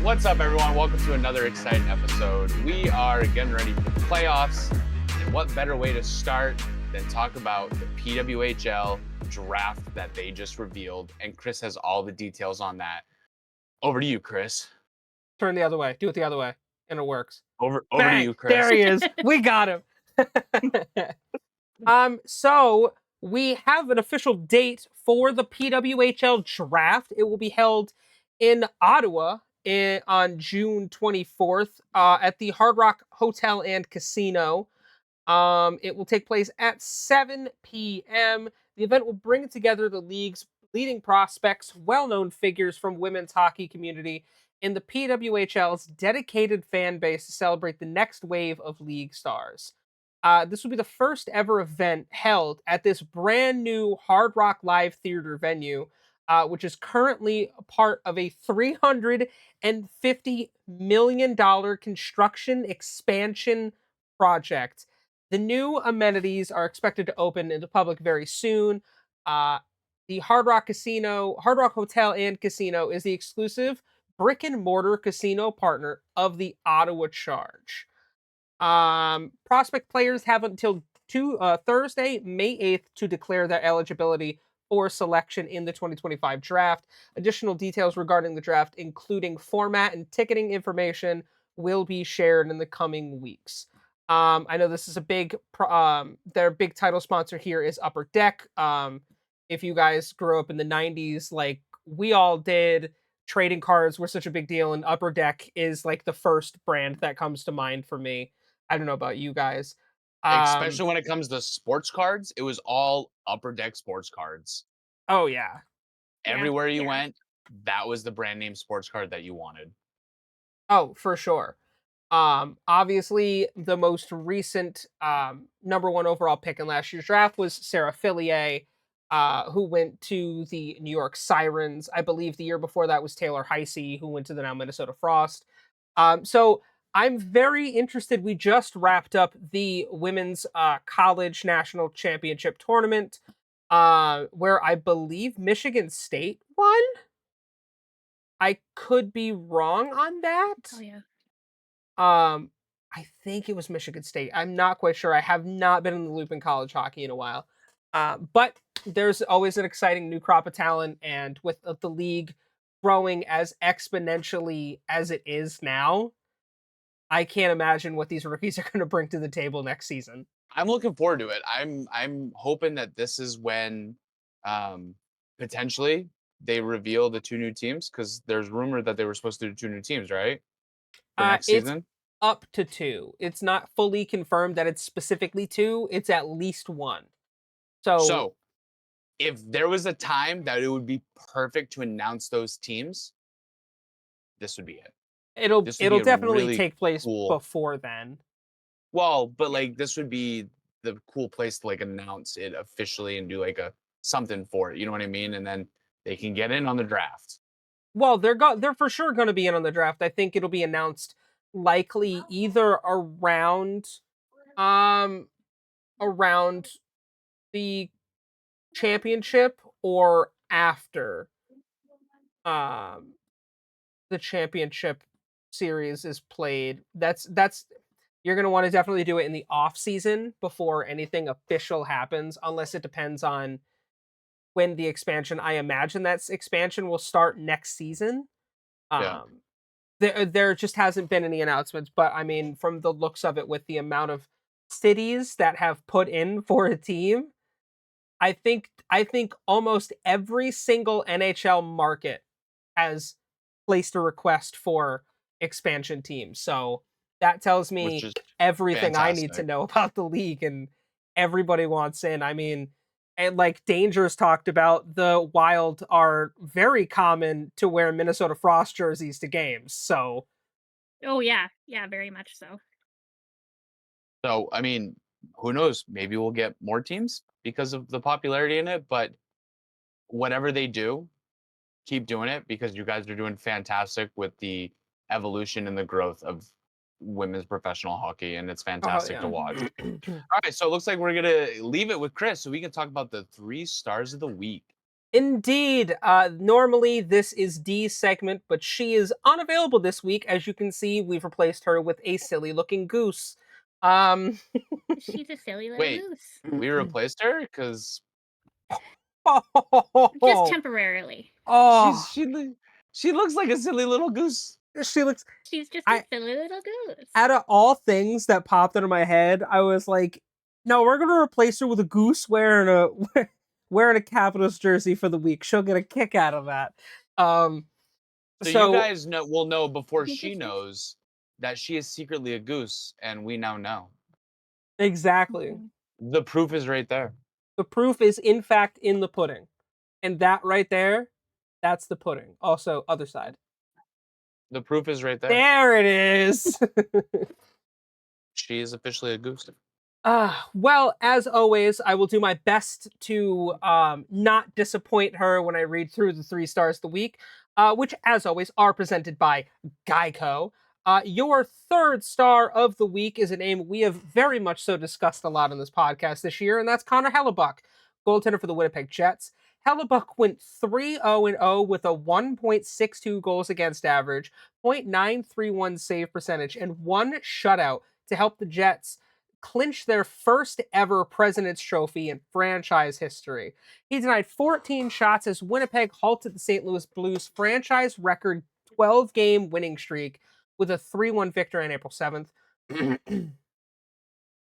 What's up, everyone? Welcome to another exciting episode. We are getting ready for the playoffs, and what better way to start than talk about the PWHL draft that they just revealed, and Chris has all the details on that. Over to you, Chris. Turn the other way. Do it the other way, and it works. Over to Bang! you, Chris. There he is. We got him. So we have an official date for the PWHL draft. It will be held in Ottawa on June 24th at the Hard Rock Hotel and Casino. It will take place at 7 p.m. The event will bring together the league's leading prospects, well-known figures from women's hockey community, and the PWHL's dedicated fan base to celebrate the next wave of league stars. This will be the first ever event held at this brand new Hard Rock Live Theater venue, which is currently a part of a $350 million construction expansion project. The new amenities are expected to open in the public very soon. Uh, the Hard Rock Hotel and Casino is the exclusive brick and mortar casino partner of the Ottawa Charge. Prospect players have until Thursday, May 8th, to declare their eligibility for selection in the 2025 draft. Additional details regarding the draft, including format and ticketing information, will be shared in the coming weeks. I know this is their big title sponsor here is Upper Deck. If you guys grew up in the 90s, like we all did, trading cards were such a big deal, and Upper Deck is like the first brand that comes to mind for me. I don't know about you guys. Um, Especially when it comes to sports cards, it was all Upper Deck sports cards. oh yeah. Yeah, Everywhere you yeah. went, that was the brand name sports card that you wanted. Oh, for sure. Obviously the most recent number one overall pick in last year's draft was Sarah Fillier, who went to the New York Sirens. I believe the year before that was Taylor Heisey, who went to the now Minnesota Frost. So I'm very interested. We just wrapped up the women's college national championship tournament, where I believe Michigan State won. I could be wrong on Oh that. yeah. I think it was Michigan State. I'm not quite sure. I have not been in the loop in college hockey in a while. But there's always an exciting new crop of talent, and with the league growing as exponentially as it is now, I can't imagine what these rookies are going to bring to the table next season. I'm looking forward to it. I'm hoping that this is when um potentially they reveal the two new teams, because there's rumor that they were supposed to do two new teams, right? For next It's season. up to two. It's not fully confirmed that it's specifically two. It's at least one. So So if there was a time that it would be perfect to announce those teams, this would be it. it'll This would be it'll a definitely really take place cool, before then. well, but Yeah. like this would be the cool place to like announce it officially and do like a something for it. You know what I mean? And then they can get in on the draft. Well, they're for sure going to be in on the draft. I think it'll be announced likely either um around the championship or after um the championship series is played. That's You're going to want to definitely do it in the off season before anything official happens, unless it depends on when the expansion. I imagine that expansion will start next season. Yeah. Um there just hasn't been any announcements, but I mean, from the looks of it, with the amount of cities that have put in for a team, I think almost every single NHL market has placed a request for expansion teams. So that tells Which me is everything I need to fantastic. know about the league, and everybody wants in. I mean, and like Danger's talked about, the Wild are very common to wear Minnesota Frost jerseys to games. So Oh yeah. Yeah, very much so. So, I mean, who knows? Maybe we'll get more teams because of the popularity in it, but whatever they do, keep doing it, because you guys are doing fantastic with the evolution and the growth of women's professional hockey, and it's oh fantastic to yeah. watch. All right, so it looks like we're gonna leave it with Chris so we can talk about the three stars of the week. Indeed. Normally this is Dee's segment, but she is unavailable this week. As you can see, we've replaced her with a silly looking goose. Um She's a silly little Wait, goose. we replaced her because Just oh, temporarily. she's oh, she loo- she looks like a silly little goose. she looks She's just a I silly little goose. out of all things that popped into my head, I was like, no, we're gonna replace her with a goose wearing a wearing a Capitals jersey for the week. She'll get a kick out of that. Um, So you so guys will know before she knows that she is secretly a goose, and we now know. exactly, Mhm. The proof is right there. the proof is in fact in the pudding, and that right there, that's the pudding. Also, other side. The proof is right there. There it is. She is officially a goose. Well, as always, I will do my best to not disappoint her when I read through the 3 stars of the week, which, as always, are presented by Geico. Your 3rd star of the week is a name we have very much so discussed a lot on this podcast this year, and that's Connor Hellebuck, goaltender for the Winnipeg Jets. Hellebuck went 3-0-0 with a 1.62 goals against average, 0.931 save percentage, and 1 shutout to help the Jets clinch their first ever President's Trophy in franchise history. He denied 14 shots as Winnipeg halted the St. Louis Blues' franchise record 12-game winning streak with a 3-1 victory on April 7th.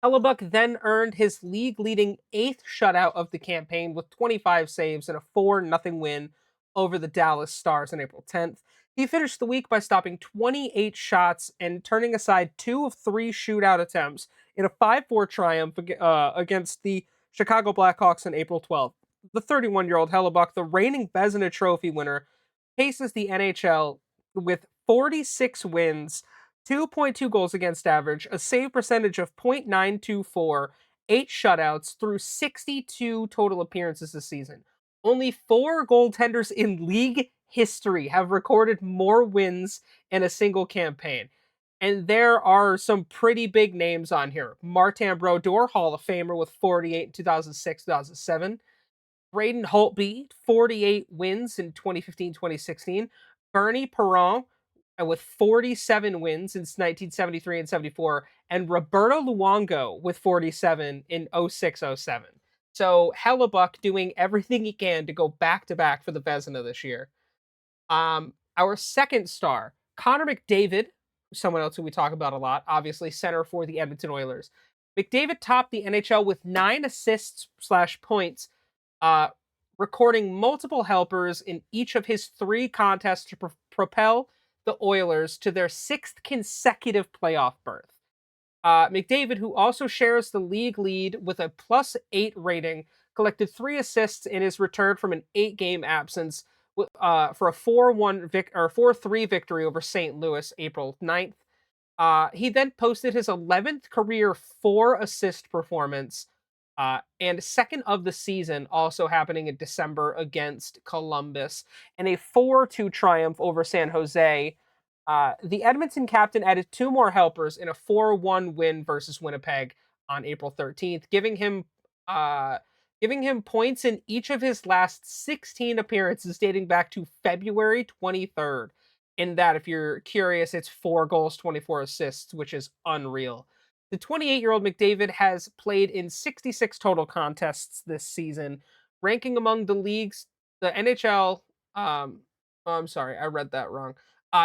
Hellebuck then earned his league leading 8th shutout of the campaign with 25 saves and a 4-0 win over the Dallas Stars on April 10th. He finished the week by stopping 28 shots and turning aside 2 of 3 shootout attempts in a 5-4 triumph against the Chicago Blackhawks on April 12th. The 31-year-old Hellebuck, the reigning Vezina Trophy winner, paces the NHL with 46 wins, 2.2 goals against average, a save percentage of .924, 8 shutouts through 62 total appearances this season. Only 4 goaltenders in league history have recorded more wins in a single campaign. And there are some pretty big names on here. Martin Brodeur, Hall of Famer with 48 in 2006 2007. Braden Holtby, 48 wins in 2015-2016. Bernie Perron with 47 wins since 1973 and 74. And Roberto Luongo with 47 in 06-07. So Hellebuck doing everything he can to go back to back for the Vezina this year. Our 2nd star, Connor McDavid, someone else who we talk about a lot, obviously center for the Edmonton Oilers. McDavid topped the NHL with 9 assists/points, uh, recording multiple helpers in each of his 3 contests to propel the Oilers to their 6th consecutive playoff berth. McDavid, who also shares the league lead with a +8 rating, collected 3 assists in his return from an 8-game absence for a 4-3 victory over St. Louis April 9th. He then posted his 11th career 4 assist performance and second of the season, also happening in December against Columbus, and a 4-2 triumph over San Jose. The Edmonton captain added 2 more helpers in a 4-1 win versus Winnipeg on April 13th, uh, giving him points in each of his last 16 appearances dating back to February 23rd. In that, if you're curious, it's 4 goals, 24 assists, which is unreal. The 28-year-old McDavid has played in 66 total contests this season, ranking among the NHL. Oh, I'm sorry, I read that wrong.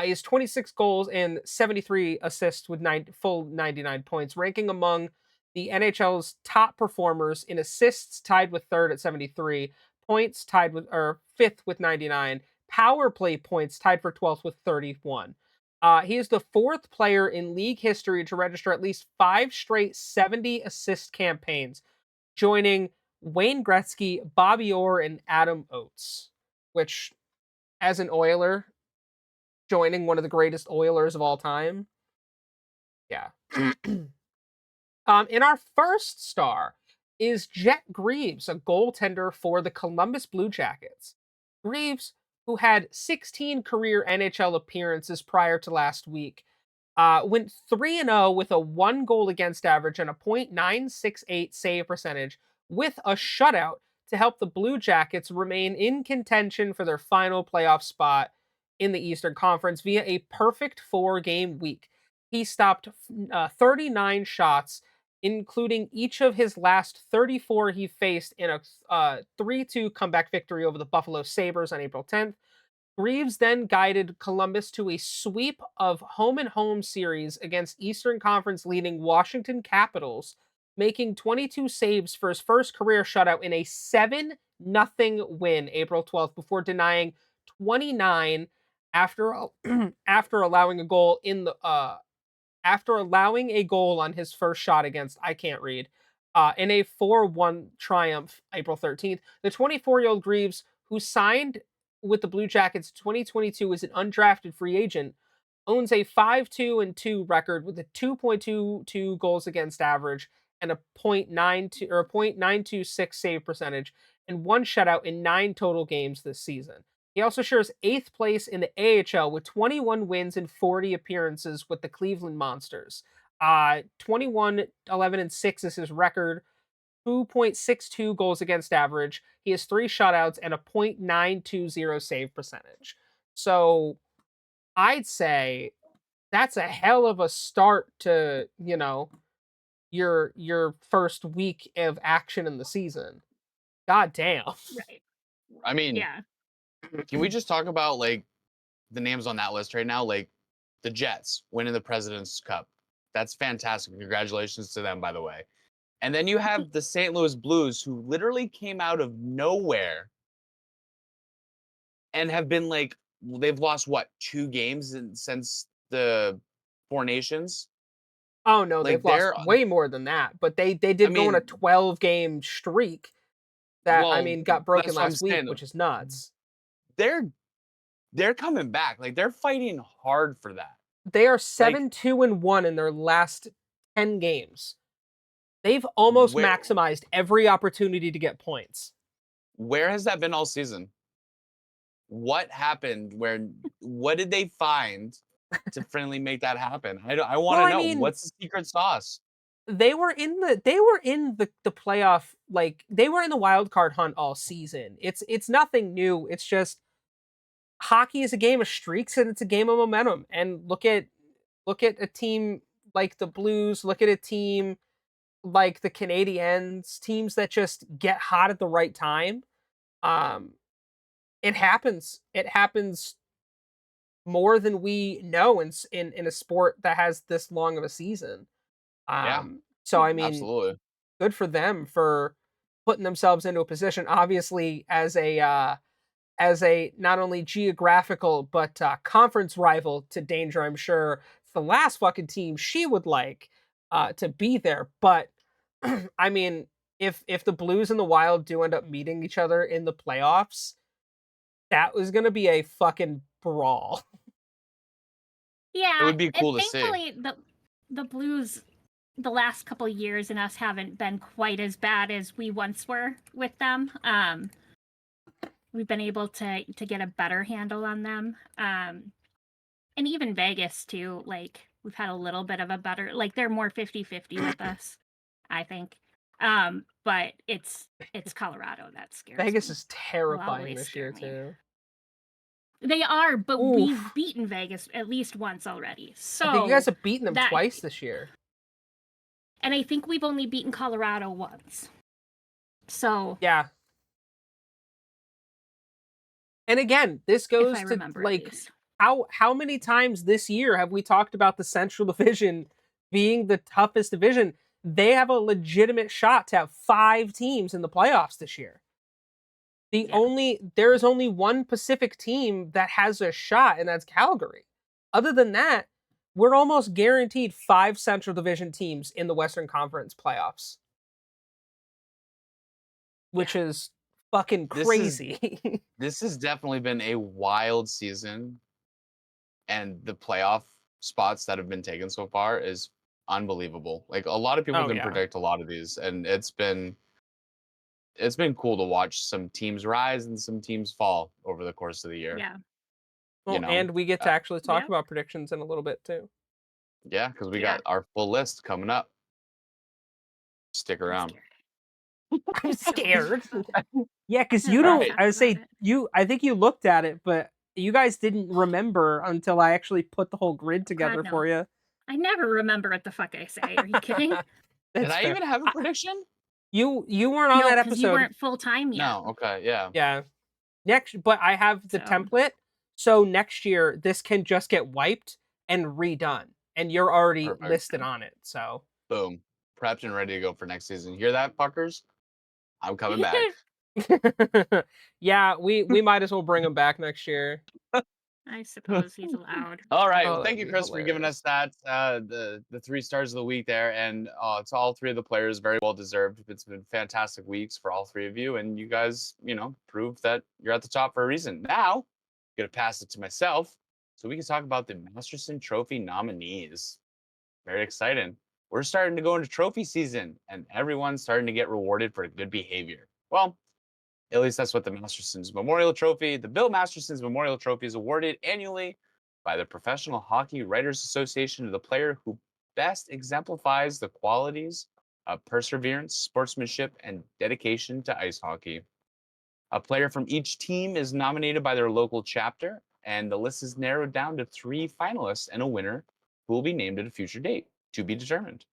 He has 26 goals and 73 assists with full 99 points, ranking among the NHL's top performers in assists, tied with third at 73, points tied with or fifth with 99, power play points tied for 12th with 31. He is the 4th player in league history to register at least 5 straight 70 assist campaigns, joining Wayne Gretzky, Bobby Orr, and Adam Oates. Which, as an Oiler, joining one of the greatest Oilers of all time, yeah. In our 1st star is Jet Greaves, a goaltender for the Columbus Blue Jackets. Greaves, who had 16 career NHL appearances prior to last week, went 3-0 with a 1 goal against average and a .968 save percentage with a shutout to help the Blue Jackets remain in contention for their final playoff spot in the Eastern Conference via a perfect 4-game week. He stopped 39 shots, including each of his last 34 he faced in a 3-2 comeback victory over the Buffalo Sabres on April 10th. Reeves then guided Columbus to a sweep of home and home series against Eastern Conference leading Washington Capitals, making 22 saves for his first career shutout in a 7-0 win April 12th before denying 29 after after allowing a goal in the after allowing a goal on his first shot against I can't read in a 4-1 triumph April 13th. The 24-year-old Greaves, who signed with the Blue Jackets 2022 as an undrafted free agent, owns a 5-2-2 record with a 2.22 goals against average and a .92 or a .926 save percentage and one shutout in 9 total games this season. He also shares 8th place in the AHL with 21 wins and 40 appearances with the Cleveland Monsters. 21, 11, and 6 is his record. 2.62 goals against average. He has 3 shutouts and a .920 save percentage. So I'd say that's a hell of a start to, your first week of action in the season. God damn. Right. I mean, Yeah. can we just talk about like the names on that list right now? Like the Jets winning the President's Cup. That's fantastic. Congratulations to them, by the way. And then you have the St. Louis Blues, who literally came out of nowhere and have been like, they've lost what, 2 games since the Four Nations? Oh no, they've Like lost they're, way more than that, but they I did go on a mean, 12-game streak that well, got broken that's what I'm last week, saying. which is nuts. They're they're coming back. Like they're fighting hard for that. They are Like 7-2-1 in their last 10 games. They've almost where maximized every opportunity to get points. where has that been all season? What happened? What did they find to finally make that happen? I want Well, to I know mean, what's the secret sauce. they were in the playoff, like they were in the wild card hunt all season. It's nothing new. It's just hockey is a game of streaks and it's a game of momentum. And look at a team like the Blues, look at a team like the Canadiens, teams that just get hot at the right time. Um it happens. It happens more than we know in a sport that has this long of a season. Yeah, So I mean, absolutely. good for them for putting themselves into a position obviously as a not only geographical but conference rival to Danger. I'm sure it's the last fucking team she would like to be there. But I mean, if the Blues and the Wild do end up meeting each other in the playoffs, that was gonna be a fucking brawl. It Yeah, would be and cool to see. thankfully the Blues the last couple years and us haven't been quite as bad as we once were with them. We've been able to get a better handle on them. And even Vegas too, like we've had a little bit of a better like they're more 50-50 with us, I think. But it's Colorado that scares Vegas me. is Will terrifying always this year scare me. too. They are, but we've Oof. beaten Vegas at least once already. I think you guys So have beaten them that twice this year. and I think we've only beaten Colorado once. So Yeah. And again, this if I goes to remember at like least. how many times this year have we talked about the Central Division being the toughest division? They have a legitimate shot to have 5 teams in the playoffs this year. Yeah. There is only one Pacific team that has a shot, and that's Calgary. Other than that, we're almost guaranteed 5 Central Division teams in the Western Conference playoffs, Yeah. which is fucking This is crazy. this has definitely been a wild season, and the playoff spots that have been taken so far is unbelievable. Like a lot of people Oh didn't yeah. predict a lot of these, and it's been cool to watch some teams rise and some teams fall over the course of the year. Yeah. You Well, know, and we get to uh, actually talk Yeah. about predictions in a little bit too. yeah, because we Yeah. got our full list coming up. Stick I'm around. scared. I'm scared. Yeah, because you Let's don't. talk I would about say it. you. I think you looked at it, but you guys didn't remember until I actually put the whole grid God, together no. for you. I never remember what the fuck I say. Are you kidding? Did That's I fair. even have a prediction? You weren't on No, that because you episode. weren't full time yet. No. Okay. Yeah. Yeah. Next, but I have the So template, so next year this can just get wiped and redone, and you're already Perfect. listed on it. So Boom. Prepped and ready to go for next season. Hear that, fuckers? I'm coming back. yeah, we might as well bring him back next year. I suppose he's allowed. All right. Well, Oh, thank that'd you, be Chris, for giving hilarious. us that the 3 stars of the week there, and it's all 3 of the players, very well deserved. It's been fantastic weeks for all 3 of you, and you guys, proved that you're at the top for a reason. Now, I'm gonna pass it to myself, so we can talk about the Masterson Trophy nominees. Very exciting. We're starting to go into trophy season, and everyone's starting to get rewarded for good behavior. Well, at least that's what the Masterson's Memorial Trophy, the Bill Masterson's Memorial Trophy, is awarded annually by the Professional Hockey Writers Association to the player who best exemplifies the qualities of perseverance, sportsmanship, and dedication to ice hockey. A player from each team is nominated by their local chapter, and the list is narrowed down to 3 finalists and a winner who will be named at a future date to be determined.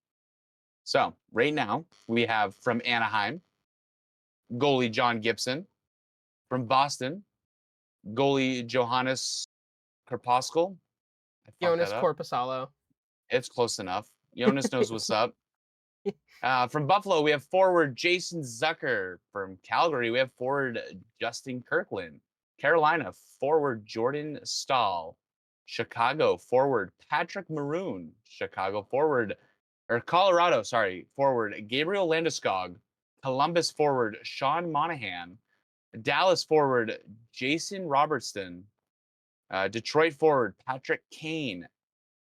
So, right now, we have from Anaheim, goalie John Gibson. From Boston, goalie Johannes Korpaskel. I fucked that Jonas up. Corpusalo. It's close enough. Jonas knows what's up. From Buffalo, we have forward Jason Zucker. From Calgary, we have forward Justin Kirkland. Carolina, forward Jordan Stahl. Chicago, forward Patrick Maroon. Colorado, sorry, forward Gabriel Landeskog. Columbus, forward Sean Monahan. Dallas, forward Jason Robertson. Detroit, forward Patrick Kane.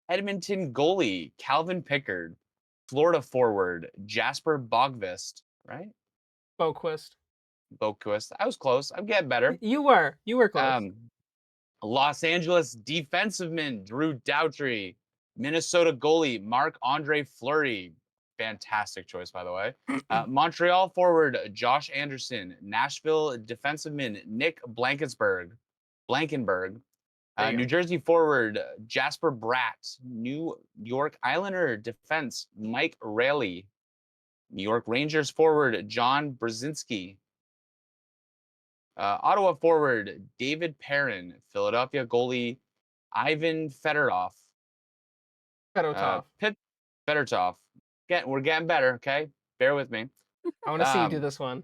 Edmonton, goalie Calvin Pickard. Florida, forward Jasper Bogvist, right? Boquist. Boquist. I was close. I'm getting better. You were close. Los Angeles defenseman Drew Doughty. Minnesota goalie Marc-Andre Fleury. Fantastic choice, by the way. Montreal forward Josh Anderson. Nashville defenseman Nick Blankenberg. There you New go. Jersey forward Jasper Bratt. New York Islander defense Mike Rayleigh. New York Rangers forward John Brzezinski. Ottawa forward David Perrin. Philadelphia goalie Ivan Fedorov. Fedotov. Pitt Fedorov. We're getting better, okay? Bear with me. I want to see you do Um, this one.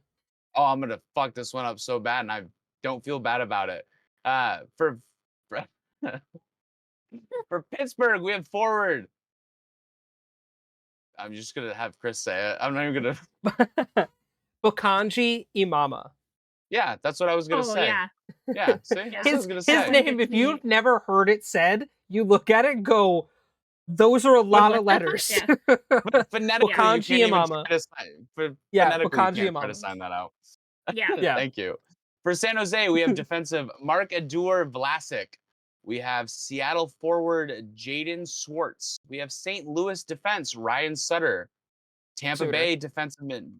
oh, I'm gonna fuck this one up so bad, and I don't feel bad about it. For for Pittsburgh, we have forward. I'm just gonna have Chris say it. I'm not even gonna. Bukanji Imama. Yeah, that's what I was gonna Oh say. yeah. Yeah, see, Yeah. that's what I was gonna His say. name, if you've never heard it said, you look at it and go, those are a lot of letters. Yeah. Phonetically, you Bukanji can't even Imama. try to sign. Yeah, Phonetically, you Bukanji can't try to Imama. sign that out. Yeah. Yeah. Thank you. For San Jose, we have defensive Mark Adur Vlasic. We have Seattle forward Jaden Swartz. We have St. Louis defense Ryan Sutter. Tampa Suter. Bay defenseman.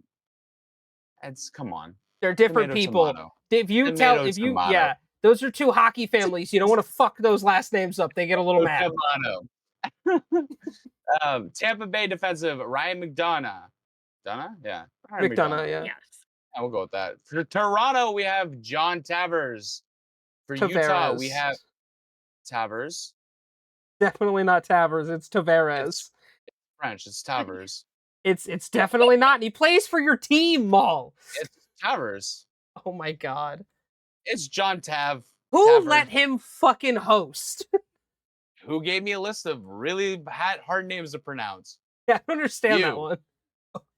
Come on. They're different Tomato, people. tomato. Yeah, those are 2 hockey families. You don't want to fuck those last names up. They get a little mad. Tampa Bay defensive Ryan McDonough. Yeah. Ryan McDonough, yeah. Yes. Yeah, we'll go with that. For Toronto, we have John Tavers. For Utah, we Tavares. have Tavers. Definitely not Tavers. It's Tavares. It's French. It's Tavers. It's definitely not. And he plays for your team, Maul. It's Tavers. Oh my god. It's John Tav. Who Tavers, let him fucking host? who gave me a list of really hard names to pronounce. Yeah, I don't understand that You. one.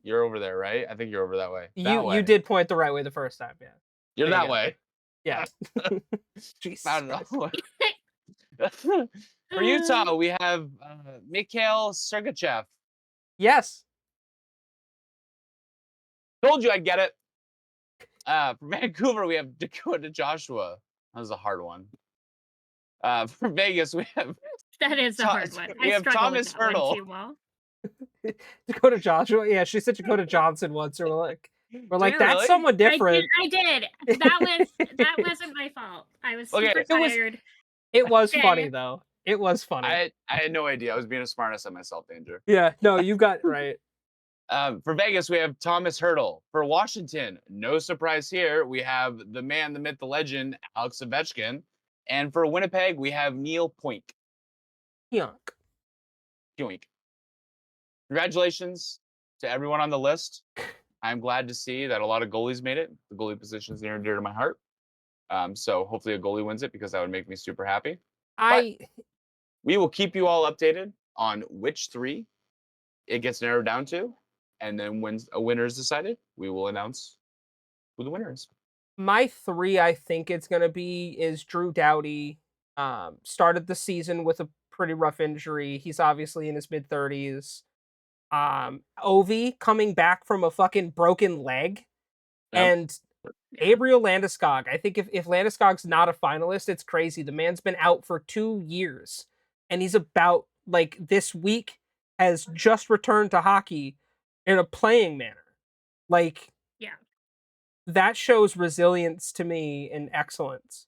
You're over there, right? I think you're over that way. You did point the right way the first time, yeah. You're there you that go. way. Yeah. Jesus I don't Christ. know. For Utah, we have Mikhail Sergachev. Yes. Told you I'd get it. For Vancouver, we have Dakota Joshua. That was a hard one. For Vegas, we have That is a hard one. we I have struggle Thomas with that one Hurdle. too, Well. Dakota Joshua. Yeah, she said Dakota Johnson once, or like We're Did like, you that's really? someone different. I did. That wasn't my fault. I was Okay. super It was tired. it was funny Okay. though. It was funny. I had no idea. I was being a smartass at myself, Danger. Yeah, no, you got it right. For Vegas, we have Thomas Hurdle. For Washington, no surprise here. We have the man, the myth, the legend, Alex Ovechkin. And for Winnipeg, we have Neil Poink. Yunk. Poink. Congratulations to everyone on the list. I'm glad to see that a lot of goalies made it. The goalie position is near and dear to my heart. So hopefully a goalie wins it because that would make me super happy. But I we will keep you all updated on which three it gets narrowed down to. And then when a winner is decided, we will announce who the winner is. my 3 I think it's gonna be is Drew Doughty. Started the season with a pretty rough injury. He's obviously in his mid-30s. Ovi coming back from a fucking broken leg. Yep. And Gabriel Landeskog. I think if Landeskog's not a finalist, it's crazy. The man's been out for 2 years, and he's about like this week has just returned to hockey in a playing manner. Like Yeah. that shows resilience to me and excellence.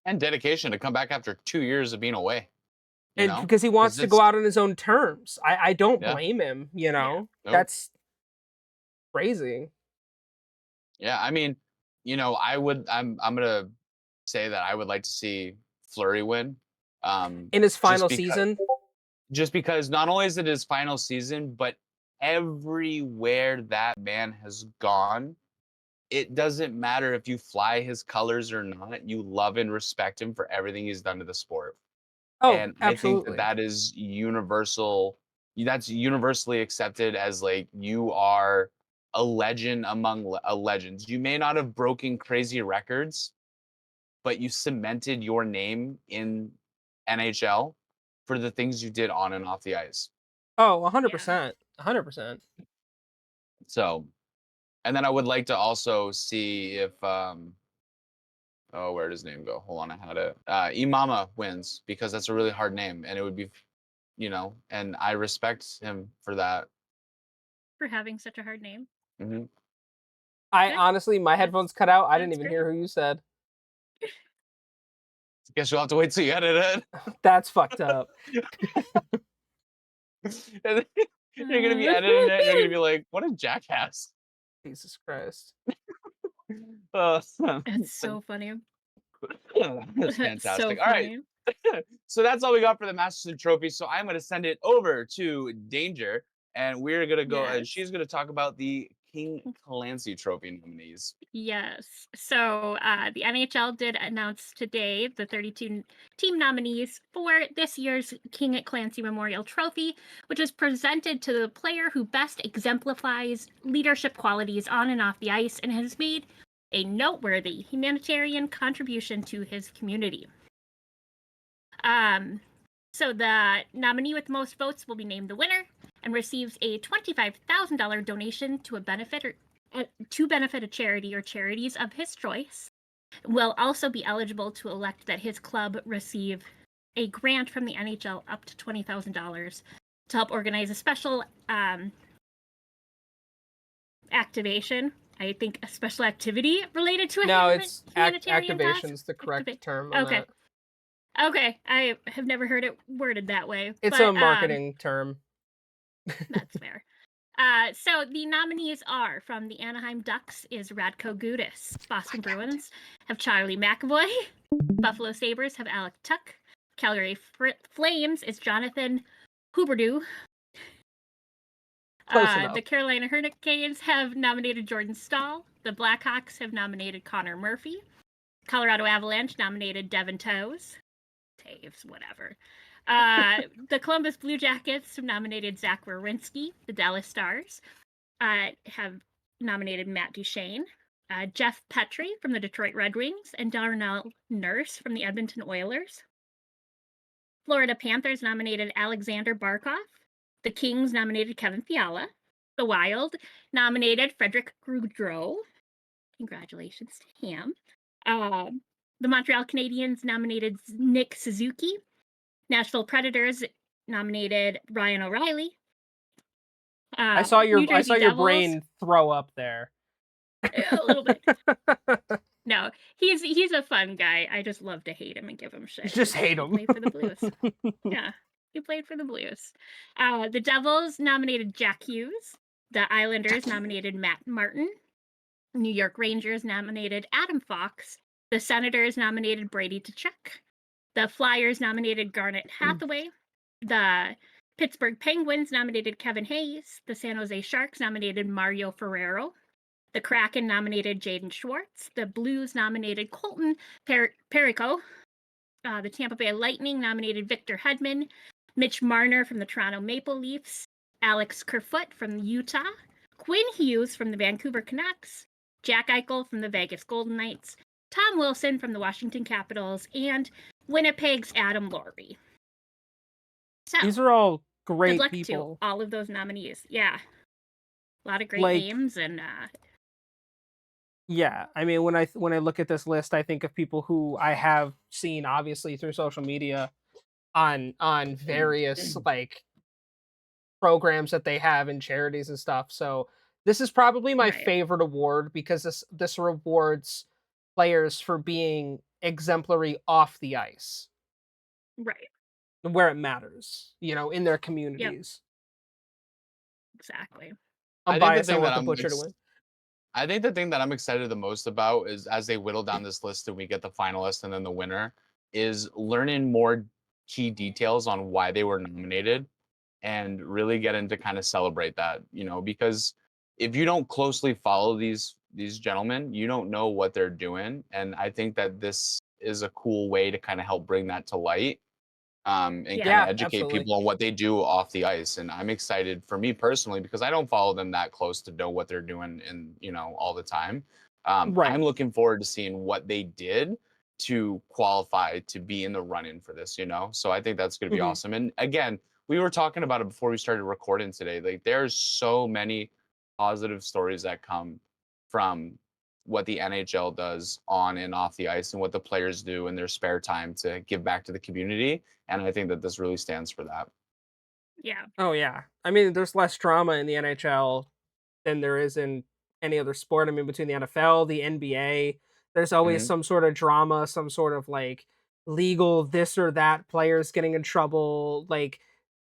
And dedication to come back after 2 years of being away. You And know, because he wants because to go it's out on his own terms. I don't yeah, blame him, you Yeah. know? nope. That's crazy. Yeah. I mean, I'm gonna say that I would like to see Flurry win. In his Just final because season. not only is it his final season, but everywhere that man has gone, it doesn't matter if you fly his colors or not. You love and respect him for everything he's done to the sport. Oh, And I think that absolutely. that is universal. That's universally accepted as like you are a legend among legends. You may not have broken crazy records, but you cemented your name in NHL for the things you did on and off the ice. Oh, Yeah. 100%. 100%. So, and then I would like to also see if oh, where did his name go? Hold on, I had it. Imama wins because that's a really hard name, and it would be, and I respect him for that. For having such a hard name. Hmm. I Okay. honestly, my headphones cut out. I didn't That's even great. hear who you said. Guess you'll have to wait till you edit That's fucked up. it. And then you're gonna be editing it, and you're gonna be like, "What a jackass!" Jesus Christ. Uh, It's so funny. that's It's so fantastic. All right, funny. so that's all we got for the Masterson Trophy. So I'm gonna send it over to Danger, and we're gonna go. Yes. She's gonna talk about the King Clancy Trophy nominees. Yes. So the NHL did announce today the 32 team nominees for this year's King Clancy Memorial Trophy, which is presented to the player who best exemplifies leadership qualities on and off the ice and has made a noteworthy humanitarian contribution to his community. So the nominee with the most votes will be named the winner and receives a $25,000 donation to benefit a charity or charities of his choice. Will also be eligible to elect that his club receive a grant from the NHL up to $20,000 to help organize a special activation. I think a special activity related to a No, it's humanitarian cause. activation's the correct term on Okay. that. Okay, I have never heard it worded that way. It's but, a marketing term. That's fair. So the nominees are from the Anaheim Ducks is Radko Gudas. Boston Bruins have Charlie McAvoy. Buffalo Sabres have Alec Tuck. Calgary Flames is Jonathan Huberdeau. Close enough. The Carolina Hurricanes have nominated Jordan Stahl. The Blackhawks have nominated Connor Murphy. Colorado Avalanche nominated Devin Toews. Taves, whatever. The Columbus Blue Jackets have nominated Zach Werenski. The Dallas Stars have nominated Matt Duchene. Jeff Petrie from the Detroit Red Wings and Darnell Nurse from the Edmonton Oilers. Florida Panthers nominated Alexander Barkov. The Kings nominated Kevin Fiala. The Wild nominated Frederick Gaudreau. Congratulations to him. The Montreal Canadiens nominated Nick Suzuki. Nashville Predators nominated Ryan O'Reilly. I saw your New Jersey your Devils, brain throw up there. A little bit. No, he's a fun guy. I just love to hate him and give him shit Just because hate he him. played for the Blues. Yeah, he played for the Blues. The Devils nominated Jack Hughes. The Islanders nominated Matt Martin. New York Rangers nominated Adam Fox. The Senators nominated Brady Tkachuk. The Flyers nominated Garnet Hathaway. The Pittsburgh Penguins nominated Kevin Hayes. The San Jose Sharks nominated Mario Ferrero. The Kraken nominated Jaden Schwartz. The Blues nominated Colton Perico. The Tampa Bay Lightning nominated Victor Hedman. Mitch Marner from the Toronto Maple Leafs. Alex Kerfoot from Utah. Quinn Hughes from the Vancouver Canucks. Jack Eichel from the Vegas Golden Knights. Tom Wilson from the Washington Capitals. And Winnipeg's Adam Laurie. So, These are all good great luck to people. all of those nominees. Yeah. A lot of great Like, names and yeah, I mean, when I look at this list, I think of people who I have seen obviously through social media on various like programs that they have and charities and stuff. So this is probably my right. favorite award because this rewards players for being exemplary off the ice Right. where it matters, in their Yep. communities. Exactly. I'm I think the biased. I thing that want the Butcher to win. I think the thing that I'm excited the most about is as they whittle down this list and we get the finalist and then the winner is learning more key details on why they were nominated and really getting to kind of celebrate that, because if you don't closely follow these gentlemen, you don't know what they're doing. And I think that this is a cool way to kind of help bring that to light, and Yeah. kind of Yeah, educate absolutely. people on what they do off the ice. And I'm excited for me personally because I don't follow them that close to know what they're doing in all the time. I'm Right. looking forward to seeing what they did to qualify to be in the run-in for this. So I think that's going to be Hmm. awesome. And again, we were talking about it before we started recording today. Like there's so many positive stories that come from what the NHL does on and off the ice and what the players do in their spare time to give back to the community. And I think that this really stands for that. Yeah. Oh yeah. I mean, there's less drama in the NHL than there is in any other sport. I mean, between the NFL, the NBA, there's always Hmm. some sort of drama, some sort of like legal this or that players getting in trouble. Like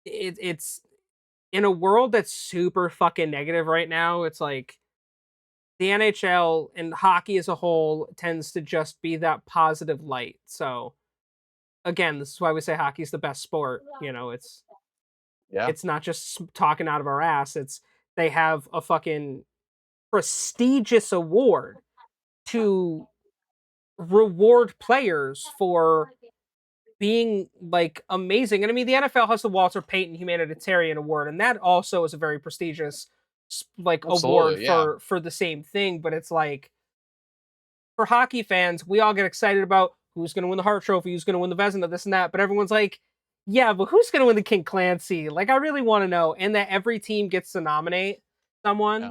it's in a world that's super fucking negative right now. It's like the NHL and hockey as a whole tends to just be that positive light. So again, this is why we say hockey's the best sport. Yeah, It's not just talking out of our ass. It's they have a fucking prestigious award to reward players for being like amazing. And I mean, the NFL has the Walter Payton Humanitarian Award, and that also is a very prestigious like award absolutely. Yeah. for the same thing. But it's like for hockey fans, we all get excited about who's going to win the Hart Trophy, who's going to win the Vezina, this and that. But everyone's like, yeah, but who's going to win the King Clancy? Like, I really want to know. And that every team gets to nominate someone. Yeah.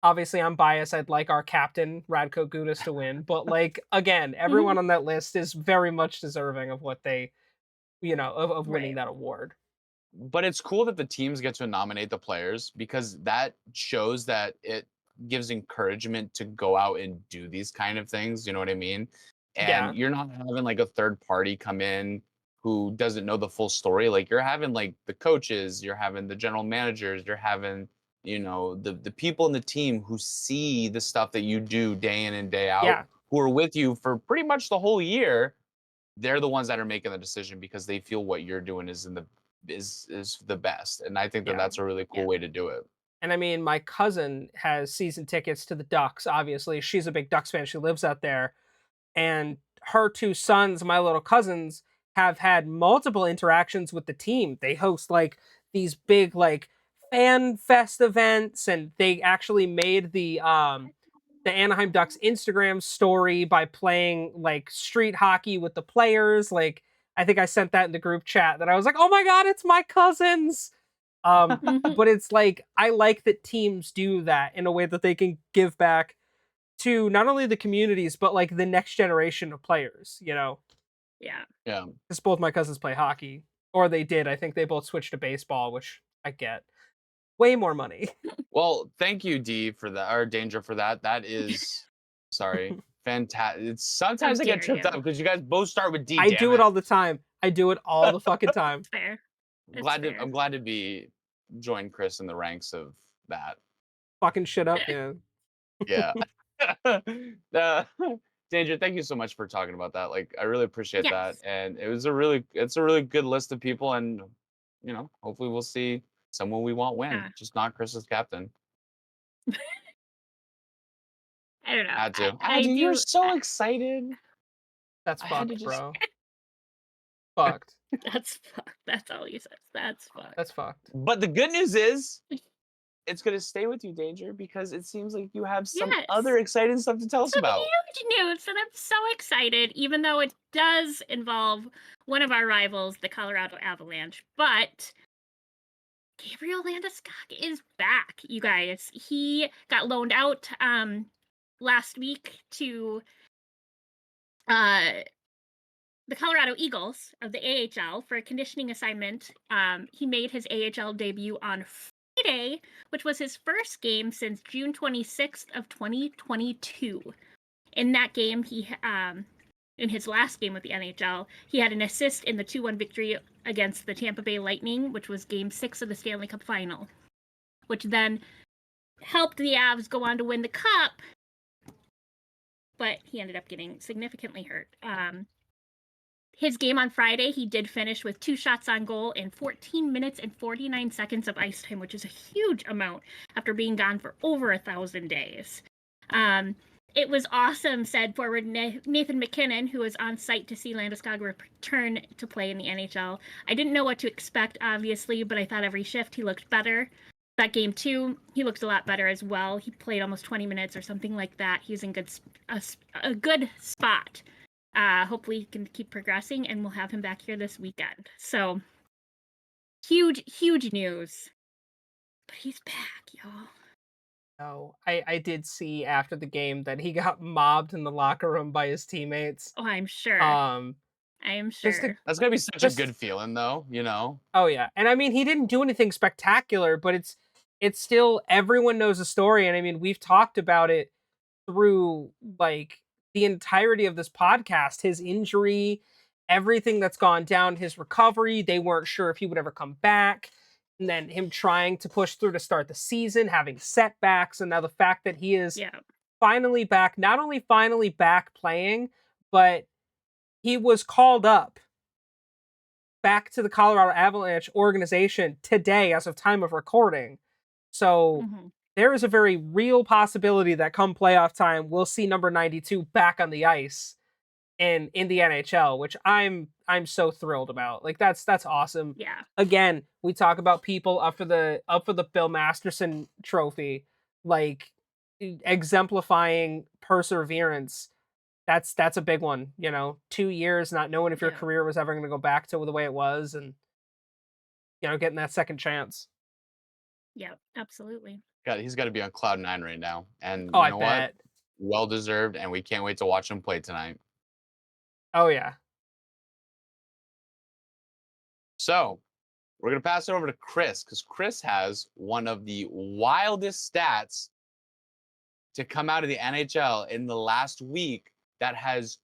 Obviously, I'm biased. I'd like our captain, Radko Gudas, to win. But, like, again, everyone on that list is very much deserving of what they, of winning Right. that award. But it's cool that the teams get to nominate the players because that shows that it gives encouragement to go out and do these kind of things. You know what I mean? And Yeah. you're not having like a third party come in who doesn't know the full story. Like you're having like the coaches, you're having the general managers, you're having the people in the team who see the stuff that you do day in and day out, Yeah. who are with you for pretty much the whole year. They're the ones that are making the decision because they feel what you're doing is the best. And I think that Yeah. that's a really Yeah. cool way to do it. And I mean, my cousin has season tickets to the Ducks. Obviously, she's a big Ducks fan. She lives out there. And her two sons, my little cousins, have had multiple interactions with the team. They host like these big like fan fest events, and they actually made the Anaheim Ducks Instagram story by playing like street hockey with the players. Like I think I sent that in the group chat that I was like, "Oh my god, it's my cousins." Mhm. But it's like I like that teams do that in a way that they can give back to not only the communities but like the next generation of players. Yeah. Yeah. Because both my cousins play hockey, or they did. I think they both switched to baseball, which I get. Way more money. Well, thank you, D, for that, or Danger for that. That is, sorry, fantastic. It's How sometimes I get dare tripped up you? because you guys both start with D. I Damn do it it. all the time. I do it all the fucking time. It's fair. It's Glad to. fair. I'm glad to be join Chris in the ranks of that. Fucking shit up, man. Yeah. uh, Danger, thank you so much for talking about that. Like, I really appreciate that, Yes. and it's a really good list of people, and hopefully we'll see someone we want win, Yeah. just not Chris as captain. I don't know. Had to. I had I to. You were do. so excited. That's I had to fucked, just. bro. Fucked. That's fucked. That's all he says. That's fucked. That's fucked. But the good news is, it's gonna stay with you, Danger, because it seems like you have some Yes. other exciting stuff to tell us Some about. huge news, and I'm so excited, even though it does involve one of our rivals, the Colorado Avalanche. But Gabriel Landeskog is back, you guys. He got loaned out last week to the Colorado Eagles of the AHL for a conditioning assignment. He made his AHL debut on Friday, which was his first game since June 26th of 2022. In that game, in his last game with the NHL, he had an assist in the 2-1 victory against the Tampa Bay Lightning, which was Game 6 of the Stanley Cup Final, which then helped the Avs go on to win the Cup, but he ended up getting significantly hurt. His game on Friday, he did finish with 2 shots on goal in 14 minutes and 49 seconds of ice time, which is a huge amount after being gone for over 1,000 days. It was awesome, said forward Nathan McKinnon, who was on site to see Landeskog return to play in the NHL. I didn't know what to expect, obviously, but I thought every shift he looked better. That game, too, he looked a lot better as well. He played almost 20 minutes or something like that. He's in a good spot. Hopefully he can keep progressing, and we'll have him back here this weekend. So, huge news. But he's back, y'all. No, I did see after the game that he got mobbed in the locker room by his teammates. Oh, I'm sure. Um, I am just to sure. That's gonna be such a just good feeling, though. oh yeah, and I mean he didn't do anything spectacular, but it's still everyone knows the story, and I mean we've talked about it through like the entirety of this podcast. His injury, everything that's gone down, his recovery. They weren't sure if he would ever come back. And then him trying to push through to start the season, having setbacks, and now the fact that he is Yeah. finally back, not only finally back playing, but he was called up back to the Colorado Avalanche organization today as of time of recording. So Mm-hmm. there is a very real possibility that come playoff time, we'll see number 92 back on the ice in the NHL, which I'm so thrilled about. Like that's awesome. Yeah. Again, we talk about people up for the Bill Masterson trophy, like exemplifying perseverance. That's a big one, 2 years not knowing if your Yeah. career was ever going to go back to the way it was, and getting that second chance. Yeah, absolutely. God, he's got to be on cloud 9 right now, and Oh, you I know what? bet. Well deserved, and we can't wait to watch him play tonight. Oh yeah. So we're gonna pass it over to Chris because Chris has one of the wildest stats to come out of the NHL in the last week that has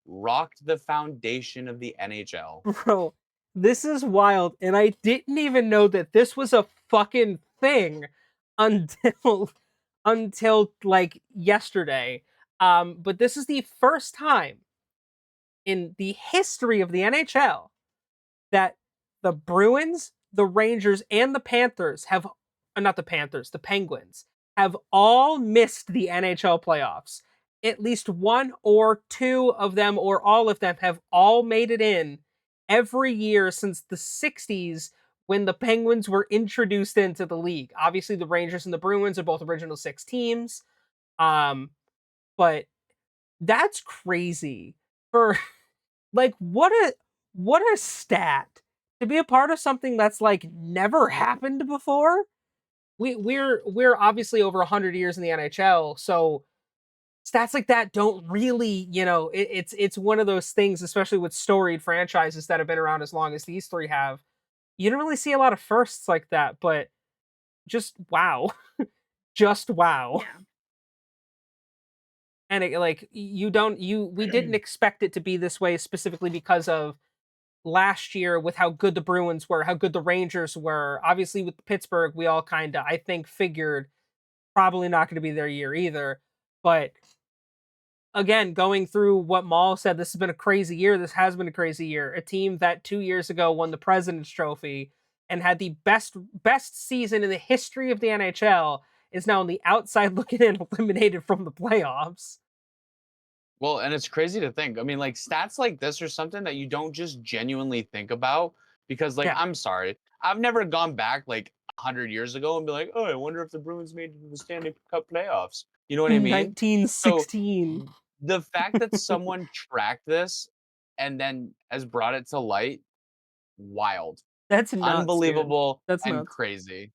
rocked the foundation of the NHL. Bro, this is wild, and I didn't even know that this was a fucking thing until like yesterday. But this is the first time in the history of the NHL that the Bruins, the Rangers, and the Panthers have not the Panthers, the Penguins have all missed the NHL playoffs. At least one or two of them or all of them have all made it in every year since the 60s when the Penguins were introduced into the league. Obviously, the Rangers and the Bruins are both original 6 teams. But that's crazy for like what a stat to be a part of something that's like never happened before. We're obviously over 100 years in the NHL, so stats like that don't really, it's one of those things, especially with storied franchises that have been around as long as these three have. You don't really see a lot of firsts like that, but just wow. Just wow. Yeah. And it, like we didn't expect it to be this way specifically because of last year with how good the Bruins were, how good the Rangers were. Obviously with Pittsburgh, we all kind of I think figured probably not going to be their year either. But again, going through what Maul said, this has been a crazy year. This has been a crazy year. A team that 2 years ago won the President's Trophy and had the best season in the history of the NHL is now on the outside looking in, eliminated from the playoffs. Well, and it's crazy to think. I mean, like stats like this are something that you don't just genuinely think about because, like, Yeah. I'm sorry, I've never gone back like 100 years ago and be like, oh, I wonder if the Bruins made it to the Stanley Cup playoffs. You know what I mean? So 1916. the fact that someone tracked this and then has brought it to light, wild, That's nuts, dude. unbelievable, That's and nuts. crazy.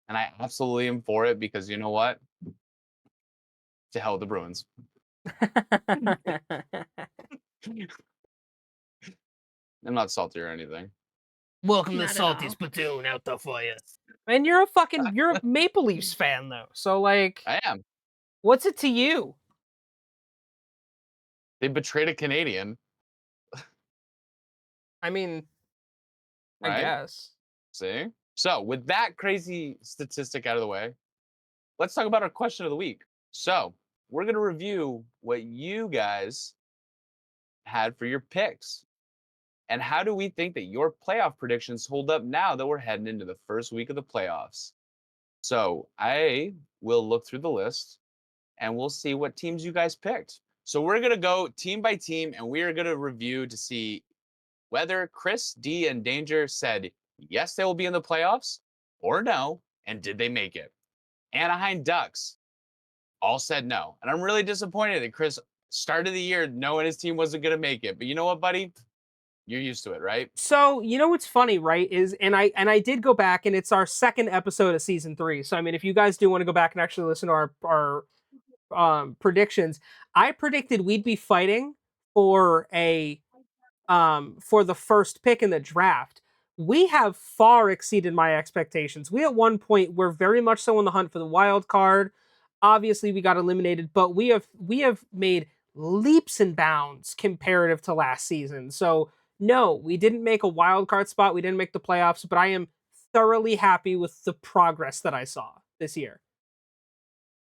And I absolutely am for it because you know what? To hell with the Bruins. I'm not salty or anything. Welcome to Not at Salty all. Spittoon out there for you. And you're a Maple Leafs fan though. So like I am. what's it to you? They betrayed a Canadian, I mean, I right? guess. See? So, with that crazy statistic out of the way, let's talk about our question of the week. So, we're going to review what you guys had for your picks. And how do we think that your playoff predictions hold up now that we're heading into the first week of the playoffs? So, I will look through the list and we'll see what teams you guys picked. So, we're going to go team by team and we are going to review to see whether Chris, D, and Danger said yes, they will be in the playoffs or no, and did they make it? Anaheim Ducks all said no. And I'm really disappointed that Chris started the year knowing his team wasn't going to make it. But you know what, buddy? You're used to it, right? So, you know what's funny, right? Is and I did go back and it's our second episode of season 3. So I mean if you guys do want to go back and actually listen to our predictions, I predicted we'd be fighting for a for the first pick in the draft. We have far exceeded my expectations. We at one point were very much so on the hunt for the wild card. Obviously, we got eliminated, but we have made leaps and bounds comparative to last season. So no, we didn't make a wild card spot. We didn't make the playoffs, but I am thoroughly happy with the progress that I saw this year.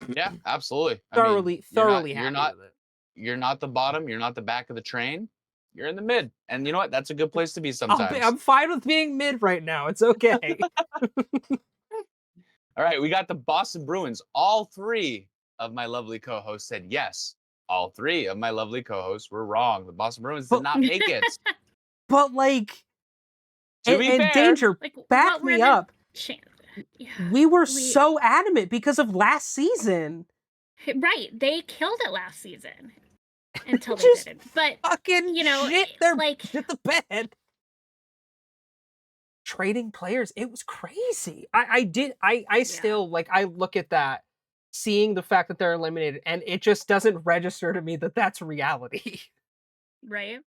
Yeah, absolutely. I mean, Thoroughly, thoroughly happy with it. you're not the bottom, you're not the back of the train. You're in the mid. And you know what? That's a good place to be sometimes. I'm fine with being mid right now. It's okay. All right, we got the Boston Bruins. All three of my lovely co-hosts said yes. All three of my lovely co-hosts were wrong. The Boston Bruins did But not make it. but like To be and fair, Danger, Like back what were me the up. chan- Yeah. We were We- so adamant because of last season. Right. They killed it last season until they Just didn't. But Fucking you know, shit like shit the bed. Trading players, it was crazy. I still like I look at that, seeing the fact that they're eliminated, and it just doesn't register to me that that's reality. right.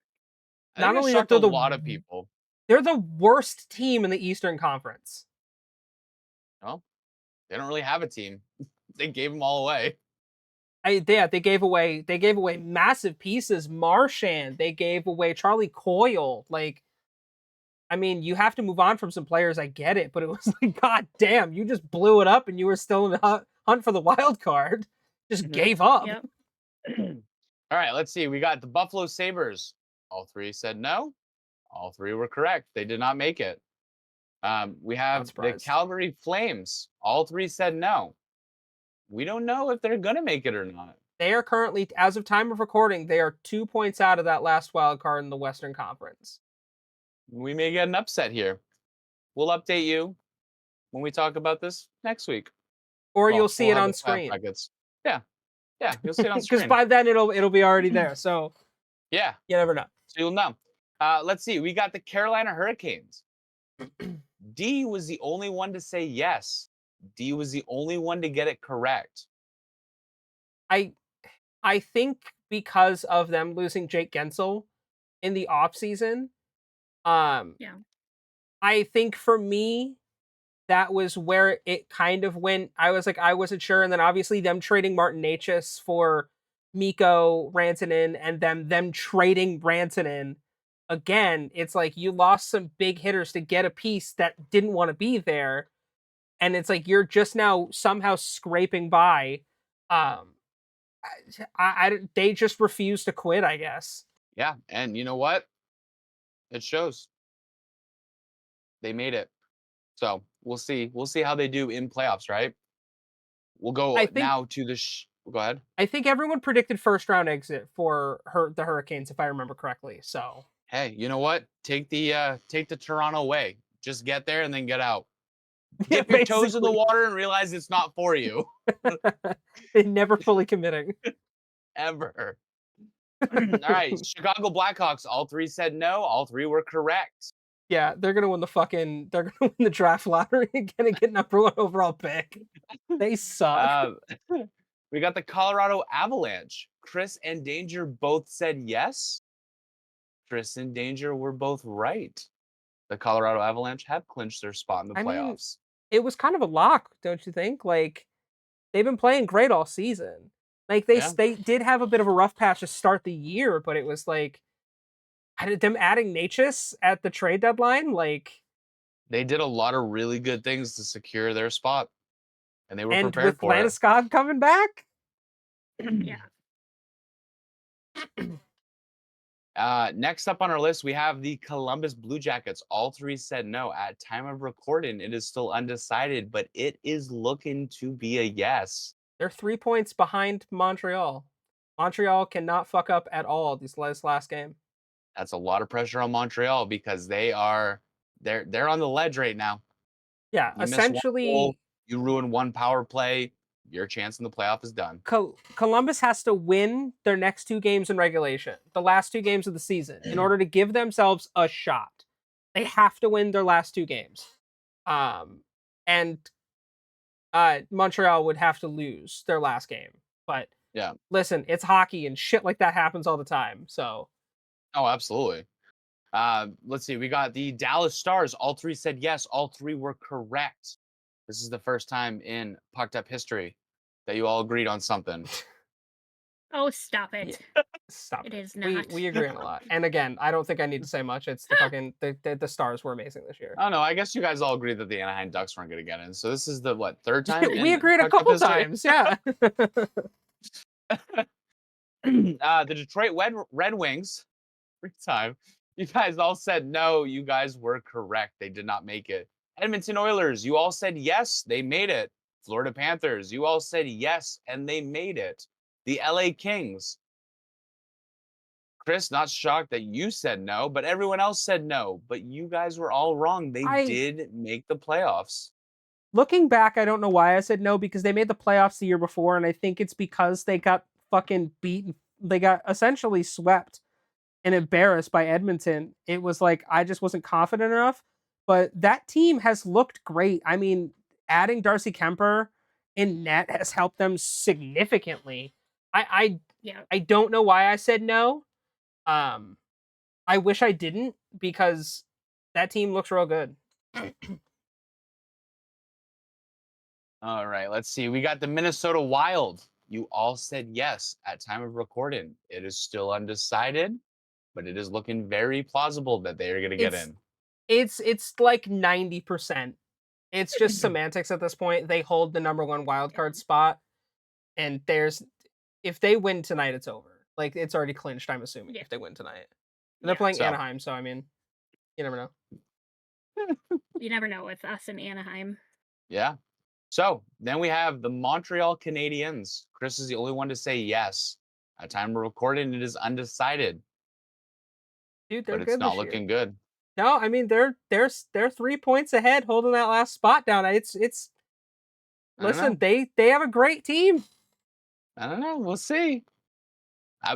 I Not think it only that shocked a lot of people. they're the worst team in the Eastern Conference. Well, they don't really have a team. They gave them all away. They gave away massive pieces. Marchand, they gave away Charlie Coyle. Like, I mean, you have to move on from some players. I get it, but it was like, God damn, you just blew it up, and you were still in the hunt for the wild card. Just Mhm. gave up. Yep. All right, let's see. We got the Buffalo Sabres. All three said no. All three were correct. They did not make it. We have the surprised. Calgary Flames. All three said no. We don't know if they're going to make it or not. They are currently, as of time of recording, they are 2 points out of that last wild card in the Western Conference. We may get an upset here. We'll update you when we talk about this next week. Or Well, you'll see we'll it have on the playoff screen. brackets. Yeah, you'll see it on Because screen. by then it'll be already there. So Yeah, you never know. so you'll know. Let's see. We got the Carolina Hurricanes. D was the only one to say yes. D was the only one to get it correct. I think because of them losing Jake Gensel in the off season, Yeah. I think for me that was where it kind of went. I was like, I wasn't sure. And then obviously them trading Martin Necas for Miko Rantanen and them trading Rantanen again. It's like you lost some big hitters to get a piece that didn't want to be there. And it's like you're just now somehow scraping by. Um, they just refuse to quit, I guess. Yeah, and you know what? It shows. They made it. So we'll see. We'll see how they do in playoffs, right? We'll I go think now to the. Go ahead. I think everyone predicted first round exit for the Hurricanes, if I remember correctly. So Hey, you know what? Take the Toronto way. Just get there and then get out. yeah, Dip your toes in the basically, water and realize it's not for you they never fully committing. ever. All right, Chicago Blackhawks. All three said no. All three were correct. Yeah, they're gonna win the fucking. They're gonna win the draft lottery again and get number one overall pick. They suck. Uh, we got the Colorado Avalanche. Chris and Danger both said yes. Chris and Danger were both right. The Colorado Avalanche have clinched their spot in the I mean, playoffs. it was kind of a lock, don't you think? Like they've been playing great all season. Like Yeah, they did have a bit of a rough patch to start the year, but it was like them adding Natchez at the trade deadline. Like they did a lot of really good things to secure their spot, and they were and prepared with for it. Landeskog coming back, Yeah. Next up on our list, we have the Columbus Blue Jackets. All three said no. At time of recording, it is still undecided, but it is looking to be a yes. they're 3 points behind Montreal. Montreal cannot fuck up at all this last game. That's a lot of pressure on Montreal because they're on the ledge right now. Yeah, You miss one goal, essentially, you ruin one power play, your chance in the playoff is done. Columbus has to win their next 2 games in regulation, the last 2 games of the season, in order to give themselves a shot. They have to win their last 2 games. And Montreal would have to lose their last game. But Yeah. listen, it's hockey and shit like that happens all the time. So Oh, absolutely. Let's see. We got the Dallas Stars. All three said yes. All three were correct. This is the first time in Pucked Up history that you all agreed on something. Oh, stop yeah, it. stop It it. is not. We agree on a lot. And again, I don't think I need to say much. It's the fucking the Stars were amazing this year. I don't know. I guess you guys all agreed that the Anaheim Ducks weren't going to get in. So this is the third time We in agreed a Pucked Up couple history? times. Yeah. The Detroit Red Wings. Every time. You guys all said no. You guys were correct. They did not make it. Edmonton Oilers. You all said yes. They made it. Florida Panthers. You all said yes, and they made it. The LA Kings. Chris, not shocked that you said no, but everyone else said no. But you guys were all wrong. They I did make the playoffs. Looking back, I don't know why I said no because they made the playoffs the year before, and I think it's because they got fucking beaten. They got essentially swept and embarrassed by Edmonton. It was like I just wasn't confident enough. But that team has looked great. I mean, adding Darcy Kemper in net has helped them significantly. I Yeah. I don't know why I said no. Um, I wish I didn't because that team looks real good. All right, let's see. We got the Minnesota Wild. You all said yes at time of recording. It is still undecided, but it is looking very plausible that they are going to get It's in. it's like 90%. It's just semantics at this point. They hold the number one wild card spot, and if they win tonight, it's over. Like it's already clinched. I'm assuming Yeah. if they win tonight, and they're Yeah. playing So- Anaheim, so I mean, you never know. You never know with us in Anaheim. Yeah. So then we have the Montreal Canadiens. Chris is the only one to say yes. At time of recording, it is undecided, Dude, they're but it's good not this year. looking good. No, I mean they're 3 points ahead, holding that last spot down. It's I don't listen, know. they have a great team. I don't know. We'll see.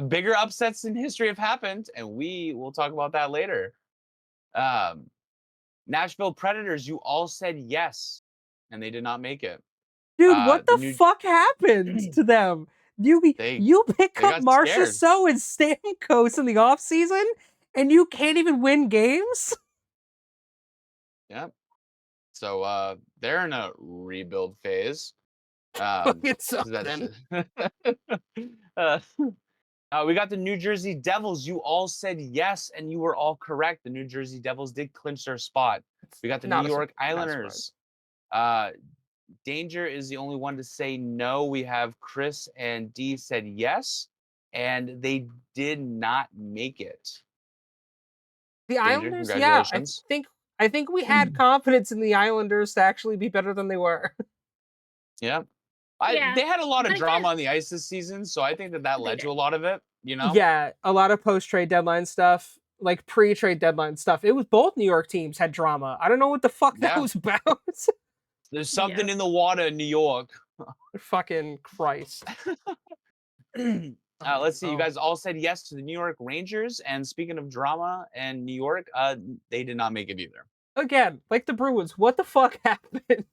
Bigger upsets in history have happened, and we will talk about that later. Nashville Predators, you all said yes, and they did not make it. Dude, what the the new fuck happened to them? You they pick they up got Marcia scared. So and Stamkos in the offseason, and you can't even win games? Yep. So they're in a rebuild phase. It's So that's something. uh, we got the New Jersey Devils. You all said yes, and you were all correct. The New Jersey Devils did clinch their spot. It's We got the New not a York not a surprise. Islanders. Uh, Danger is the only one to say no. We have Chris and D said yes, and they did not make it. The Danger, Islanders, yeah, congratulations. I think we had confidence in the Islanders to actually be better than they were. Yeah, Yeah, they had a lot of but drama again, on the ice this season, so I think that they led to did. a lot of it. Yeah, a lot of post trade deadline stuff, like pre trade deadline stuff. It was both New York teams had drama. I don't know what the fuck that Yeah, was about. there's something Yep. in the water in New York. Fucking Christ. I don't Let's even see. You know. guys all said yes to the New York Rangers. And speaking of drama and New York, they did not make it either. Again, like the Bruins, what the fuck happened?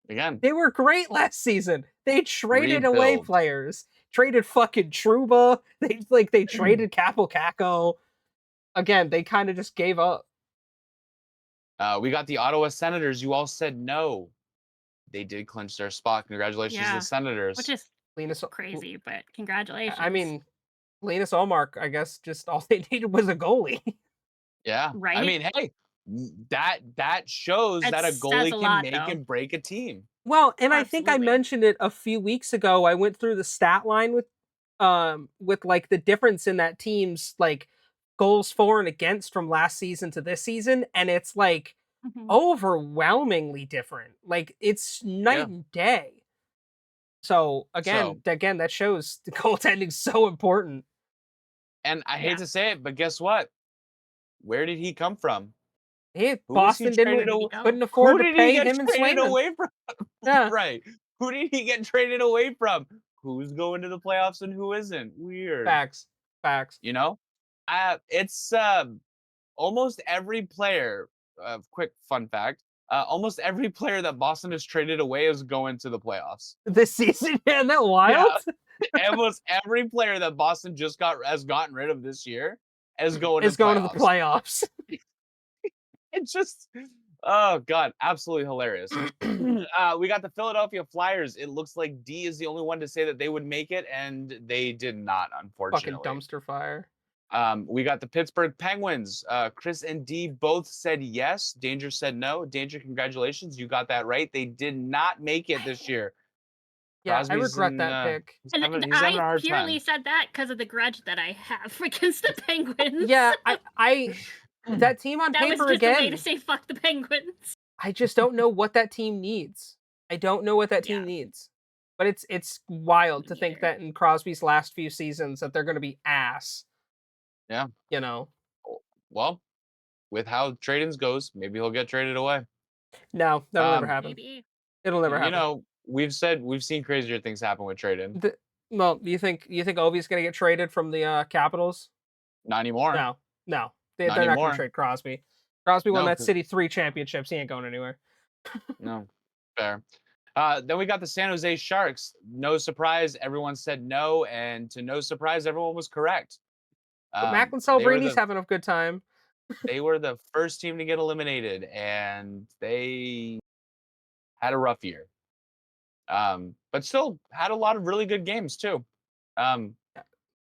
Again, They were great last season. They traded away rebuild. players. Traded fucking Truba. They traded Capo Caco. Again, they kind of just gave up. We got the Ottawa Senators. You all said no. They did clinch their spot. Congratulations to the Yeah, which Senators. is Linus, crazy, but I congratulations. mean, Linus Allmark. I guess just all they needed was a goalie. Yeah. I Right? mean, hey, that shows It that a says goalie a can lot, make though. and break a team. Well, and Oh, I think I absolutely. mentioned it a few weeks ago. I went through the stat line with like the difference in that team's like goals for and against from last season to this season, and it's like Mhm. overwhelmingly different. Like it's night Yeah. and day. So So, again, that shows the goaltending's so important. and I hate Yeah. to say it, but guess what? Where did he come from? Hey, Who was he Boston Where traded did he away? go? couldn't Who afford to did he pay get him and traded Swayman. away from? Yeah, Right. Who did he get traded away from? Who's going to the playoffs and who isn't? Weird. facts, facts. You know? It's almost every player. Quick fun fact: almost every player that Boston has traded away is going to the playoffs. This season, isn't that Yeah, wild? almost every player that Boston just has gotten rid of this year is going to Is the going to the playoffs. playoffs. It's just, oh god, absolutely hilarious. We got the Philadelphia Flyers. It looks like D is the only one to say that they would make it, and they did not, Fucking unfortunately. dumpster fire. We got the Pittsburgh Penguins. Chris and D both said yes. Danger said no. Danger, congratulations, you got that right. They did not make it this year. Yeah, I Crosby's regret in. that pick. He's having a I hard purely time. said that because of the grudge that I have against the Penguins. Yeah, I that team on That was paper just a way to again. say fuck the Penguins. I just don't know what that team needs. I don't know what that Yeah, team needs. But it's wild me to think neither. that in Crosby's last few seasons that they're going to be ass. Yeah. You know, Well, with how tradings goes, maybe he'll get traded away. no, that'll never Um, happen. Maybe. It'll never you happen. know, we've seen crazier things happen with trading. Well, you think Ovi's going to get traded from the Capitals? Not anymore. No, no, Not they're not going to anymore. trade Crosby. Crosby won No, that City 3 championships. He ain't going anywhere. no, fair. Then we got the San Jose Sharks. No surprise, everyone said no, and to no surprise, everyone was correct. But Macklin They were Celebrini having a good time. the first team to get eliminated, and they had a rough year. But still had a lot of really good games too. Um,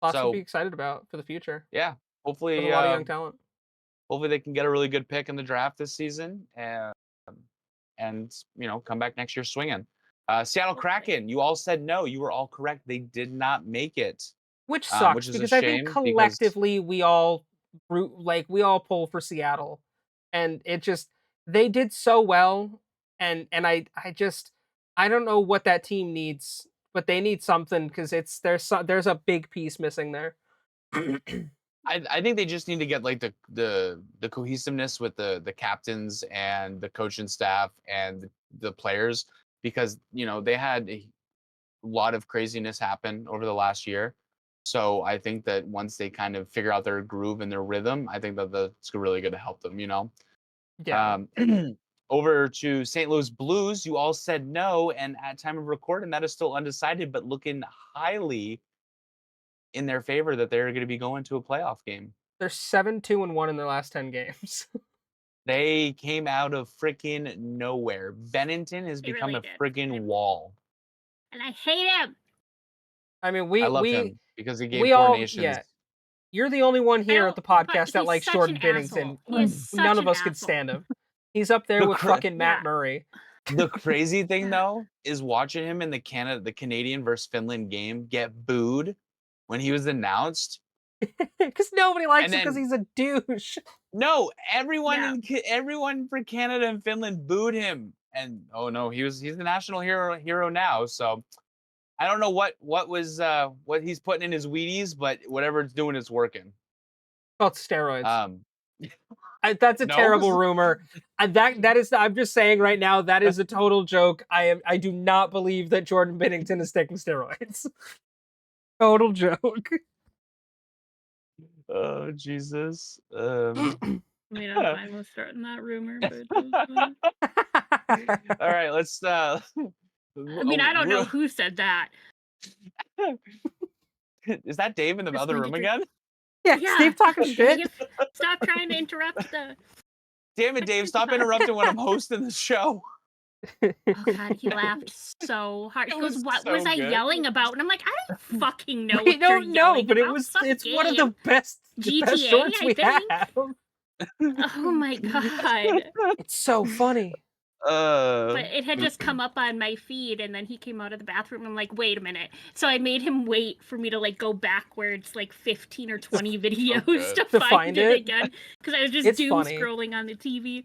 Lots to be so excited about for the future yeah, with a hopefully, lot of young talent. hopefully they can get a really good pick in the draft this season, and come back next year swinging. Seattle Hopefully. Kraken, you all said no. You were all correct. They did not make it, Which which sucks is a because I think shame because collectively we all pull for Seattle, and it just they did so well, and I don't know what that team needs, but they need something because there's a big piece missing there. I think they just need to get like the cohesiveness with the captains and the coaching staff and the players because they had a lot of craziness happen over the last year. So I think that once they kind of figure out their groove and their rhythm, I think that that's really good to help them. Yeah, Um, over to St. Louis Blues, you all said no, and at time of recording, that is still undecided, but looking highly in their favor that they're going to be going to a playoff game. they're 7-2-1 in their last 10 games. They came out of freaking nowhere. Bennington has They become really a did. freaking wall. And I hate him. I mean, I love we him because he gave we Four all Nations. You're the only one I here at the don't, but podcast that he's likes such Jordan an Bennington. asshole. He is such None of an us could asshole. stand him. He's up there The with cra- fucking Matt Murray. The crazy thing though is watching him in the Canadian versus Finland game get booed when he was announced. Because nobody likes And him because then he's a douche. no, everyone Yeah. everyone for Canada and Finland booed him. And oh no, he's the national hero now. So I don't know what he's putting in his Wheaties, but whatever it's doing, it's working. Oh, it's steroids. Um, That's a no, terrible rumor. That is. I'm just saying right now. That is a total joke. I do not believe that Jordan Bennington is taking steroids. Total joke. oh Jesus. I mean, I'm fine with starting that rumor, but it was fine. All right, let's. I mean, I don't know who said that. Is that Dave in the Just other wanted room to- again? Yeah, Steve talking fucking shit. Dave, stop trying to interrupt the. Damn it, Dave! Stop interrupting when I'm hosting the show. Oh God, he laughed so hard. It He goes, was "What so was I good. yelling about?" And I'm like, "I don't fucking know We what you're don't know, yelling but it about. was. Some It's one of game." the best GTA, shorts I we think. have. Oh my God! It's so funny. But it had just come up on my feed, and then he came out of the bathroom. And I'm like, wait a minute. So I made him wait for me to like go backwards like 15 or 20 videos good. to To find find it it? again because I was just It's doom funny. scrolling on the TV.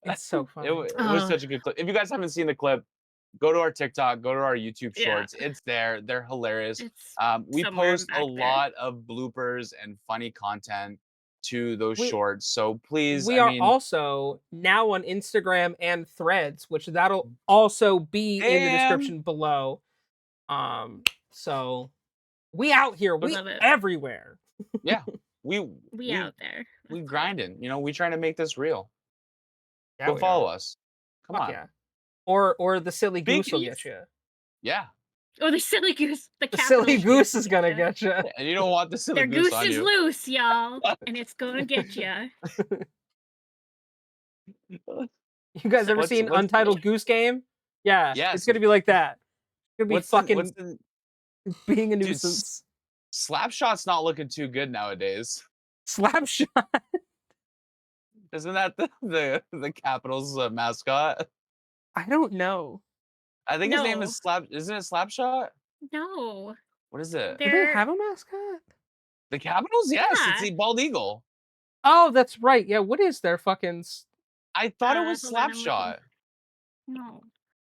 It's so funny. It was Oh. such a good clip. If you guys haven't seen the clip, go to our TikTok, go to our YouTube Yeah. shorts. It's there. They're hilarious. It's We somewhere post back a there. lot of bloopers and funny content to those We- shorts. So please, We I are mean, also now on Instagram and Threads, which that'll also be in the Damn. description below. So we out here, we Love it. everywhere. yeah, we out there. we That's grinding. You know, we trying to make this real. Yeah, Go we follow are. us. Come Fuck on. yeah. Or the silly goose will Biggies. get you. Yeah. Oh, the silly goose. The The silly capital goose is gonna ya. get you. And you don't want the silly Their goose goose on is you. loose, y'all, and it's gonna get you. You guys ever What's- seen what's- Untitled Goose Game? Yeah, Yes. it's gonna be like that. It's gonna be What's fucking the being a Dude, nuisance. Slapshot's not looking too good nowadays. Slap shot. Isn't that the Capitals mascot? I don't know. I think his name No. is Slap. Isn't it Slapshot? No, What is it? Do they they're have a mascot? The Capitals? Yes, it's Yeah. the bald eagle. Oh, that's right. Yeah, what is their fucking I thought it was hold on, I'm looking. Slapshot. no.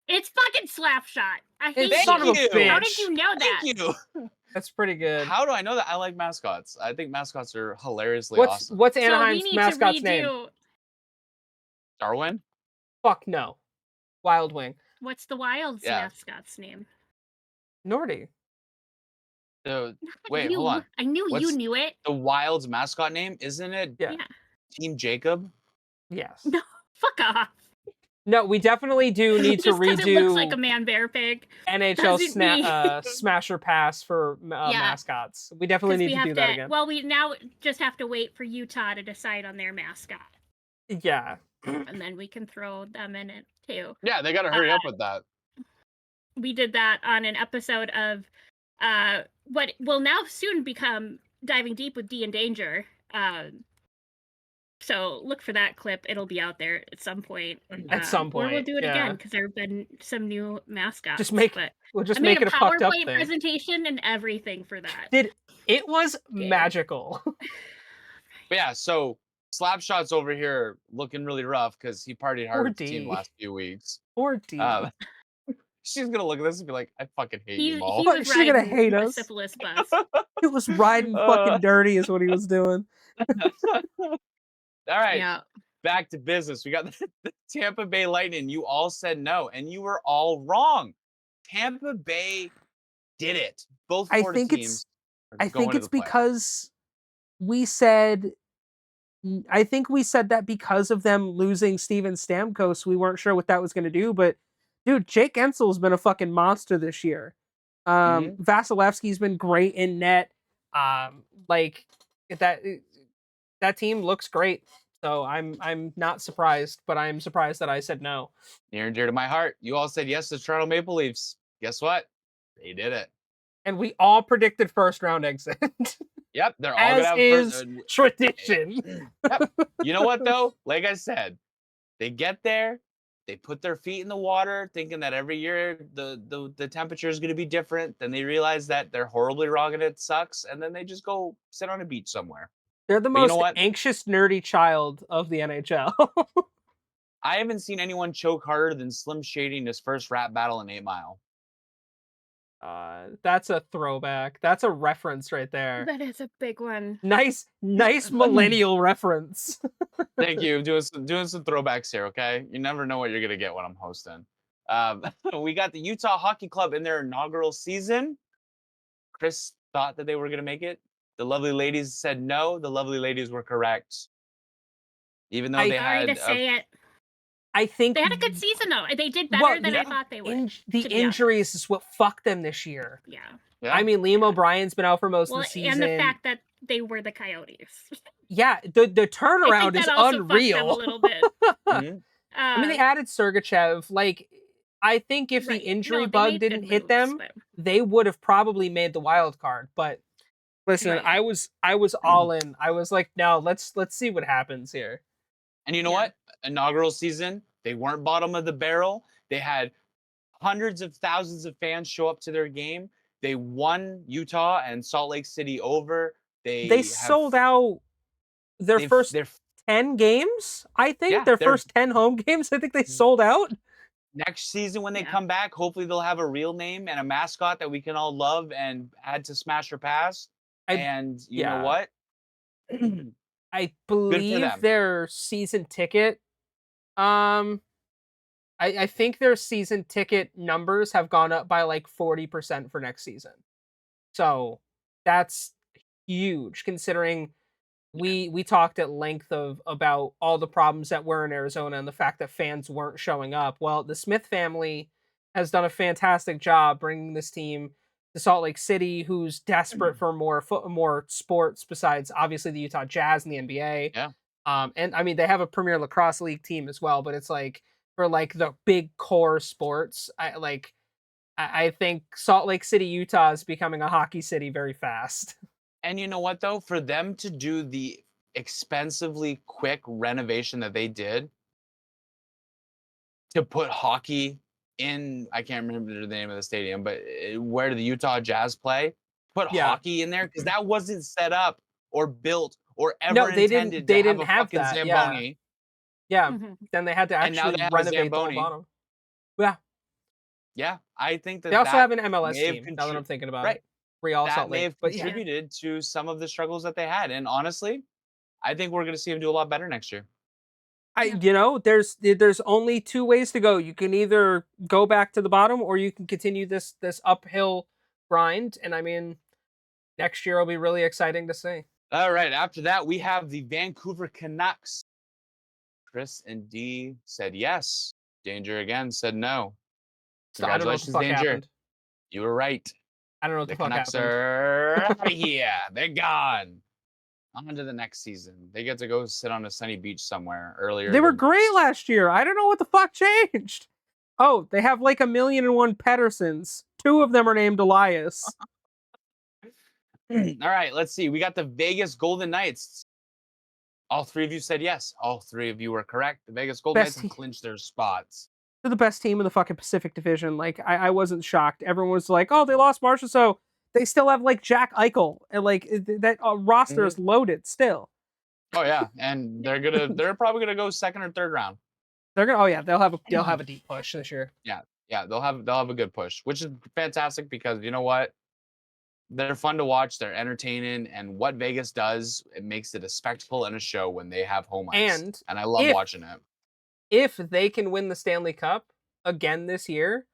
It's fucking Slapshot. I hate It's you. son of a bitch. How did you know that? Thank you. That's pretty good. How do I know that? I like mascots. I think mascots are hilariously What's awesome. what's So we Anaheim's need mascot's to name? redo. Darwin? Fuck no. Wild Wing. What's the Wild's Yeah. mascot's name? Nordy. Wait, you. hold on. I knew What's- you knew it. The Wild's mascot name, isn't it Yeah. Yeah. Team Jacob? Yes. No. Fuck off. No, we definitely do need to Just 'cause redo it looks like a man bear pig. NHL doesn't mean- Smasher Pass for Yeah. mascots. We definitely 'Cause need we to have do that again. Well, we now just have to wait for Utah to decide on their mascot, Yeah. and then we can throw them in it too. Yeah, they gotta hurry up with that. We did that on an episode of what will now soon become Diving Deep with D and Danger. So look for that clip. It'll be out there at some point. At some Or we'll point, do it yeah. again because there have been some new mascots. We'll just I make made it a a fucked up PowerPoint thing. presentation and everything for that. It was magical. But yeah, so Slapshot's over here looking really rough because he partied hard Poor with the team D. last few weeks. Poor D. She's gonna look at this and be like, I fucking hate He you all. Fuck, was she's gonna riding hate a us. syphilis bus. It was riding fucking dirty is what he was doing. All right, Yeah. back to business. We got the Tampa Bay Lightning. You all said no, and you were all wrong. Tampa Bay did it. Both I Florida think teams. are I going think to it's the playoffs. because I think we said that because of them losing Steven Stamkos, we weren't sure what that was going to do. But dude, Jake Ensel's been a fucking monster this year. Vasilevsky's been great in net. Like that team looks great. So I'm not surprised, but I'm surprised that I said no. Near and dear to my heart. You all said yes to Toronto Maple Leafs. Guess what? They did it. And we all predicted first round exit. Yep, they're all As gonna have is first. tradition. Yep. You know what though? Like I said, they get there, they put their feet in the water, thinking that every year the temperature is gonna be different. Then they realize that they're horribly wrong and it sucks, and then they just go sit on a beach somewhere. They're the But you know most what? anxious, nerdy child of the NHL. I haven't seen anyone choke harder than Slim Shady in his first rap battle in 8 Mile. That's a throwback. That's a reference right there. That is a big one. Nice millennial reference. Thank you. Doing some throwbacks here, okay? You never know what you're gonna get when I'm hosting. We got the Utah Hockey Club in their inaugural season. Chris thought that they were gonna make it. The lovely ladies said no. The lovely ladies were correct. Even though they Sorry had to say it. I think They had a good season though. They did better Well, than I yeah. thought they would. the to be honest. injuries is what fucked them this year. Yeah. yeah. I mean, Liam O'Brien's been out for most Well, of the season. and the fact that they were the Coyotes. Yeah, the I turnaround think is that also fucked them a unreal. little bit. Mhm. I mean, they added Sergachev. Like, I think if Right. the injury No, they bug made didn't good hit moves, them, but- they would have probably made the wild card. But listen, Right. I was all in. I was like, no, let's see what happens here. And you know Yeah. what? Inaugural season, they weren't bottom of the barrel. They had hundreds of thousands of fans show up to their game. They won Utah and Salt Lake City over. They sold out their they've- first they're 10 games. I think Yeah, their they're- first 10 home games. I think they sold out. next season when they Yeah. come back, hopefully they'll have a real name and a mascot that we can all love and add to Smash or Pass. And you know yeah. what? I believe them. their season ticket. I think their season ticket numbers have gone up by like 40% for next season. So that's huge considering we talked at length about all the problems that were in Arizona and the fact that fans weren't showing up. Well, the Smith family has done a fantastic job bringing this team to Salt Lake City, who's desperate for more sports besides obviously the Utah Jazz and the NBA. Yeah. And I mean they have a Premier Lacrosse League team as well, but it's like for like the big core sports, I think Salt Lake City, Utah is becoming a hockey city very fast. And you know what though? For them to do the expensively quick renovation that they did to put hockey in, I can't remember the name of the stadium, but where the Utah Jazz play, put Yeah. hockey in there because that wasn't set up or built or ever No, they didn't- intended they to didn't have a have fucking that, yeah. Zamboni. Yeah, Mhm. then they had to And now actually they have a renovate the whole Zamboni. bottom. Yeah, Yeah, I think that they also that have an MLS may have team. Now that I'm thinking about right. it, Real that Salt may Lake. have But yeah, contributed to some of the struggles that they had. And honestly, I think we're going to see them do a lot better next year. there's only two ways to go. You can either go back to the bottom, or you can continue this uphill grind. And I mean, next year will be really exciting to see. All right. After that, we have the Vancouver Canucks. Chris and D said yes. Danger again said no. So I don't know what the Congratulations, fuck Danger. happened. You were right. I don't know what The the fuck Canucks happened. are out of here. They're gone. On to the next season. They get to go sit on a sunny beach somewhere earlier. They were than great most. last year. I don't know what the fuck changed. Oh, they have like 1,000,001 Pedersons. 2 of them are named Elias. All right, let's see. We got the Vegas Golden Knights. All 3 of you said yes. All 3 of you were correct. The Vegas Golden Best Knights have clinched their spots. They're the best team in the fucking Pacific Division. Like, I wasn't shocked. Everyone was like, oh, they lost Marshall, so they still have like Jack Eichel. And like that roster is loaded still. Oh yeah, and they're probably gonna go second or third round. They're gonna they'll have a deep push this year. Yeah, they'll have a good push, which is fantastic because you know what? They're fun to watch. They're entertaining, and what Vegas does, it makes it a spectacle and a show when they have home ice. And I love watching it. If they can win the Stanley Cup again this year,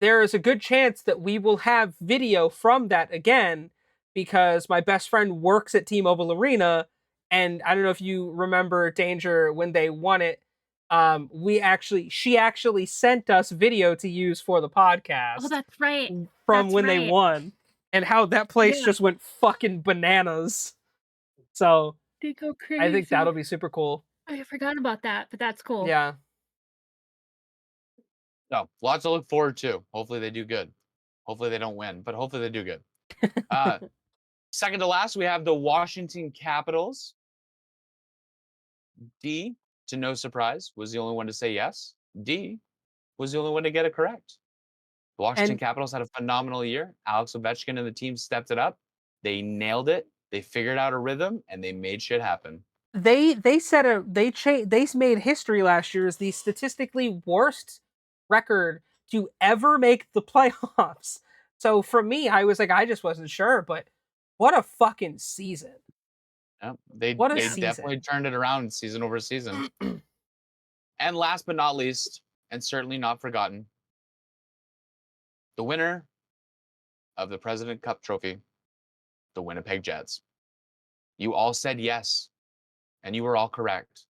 there is a good chance that we will have video from that again because my best friend works at T-Mobile Arena, and I don't know if you remember Danger when they won it. She actually sent us video to use for the podcast. Oh, that's right. From That's when they right. won, and how that place Yeah. just went fucking bananas. So They go I think that'll crazy. be super cool. I forgot about that, but that's cool. Yeah. So lots to look forward to. Hopefully they do good. Hopefully they don't win, but hopefully they do good. Uh, second to last, we have the Washington Capitals. D, to no surprise, was the only one to say yes. D was the only one to get it correct. The Washington And Capitals had a phenomenal year. Alex Ovechkin and the team stepped it up. They nailed it. They figured out a rhythm and they made shit happen. they set a they made history last year as the statistically worst record to ever make the playoffs. So for me, I was like, I just wasn't sure, but what a fucking season! Yeah, they What a they Yeah. definitely season! turned it around season over season. And last but not least, and certainly not forgotten, the winner of the President Cup trophy, the Winnipeg Jets. You all said yes, and you were all correct.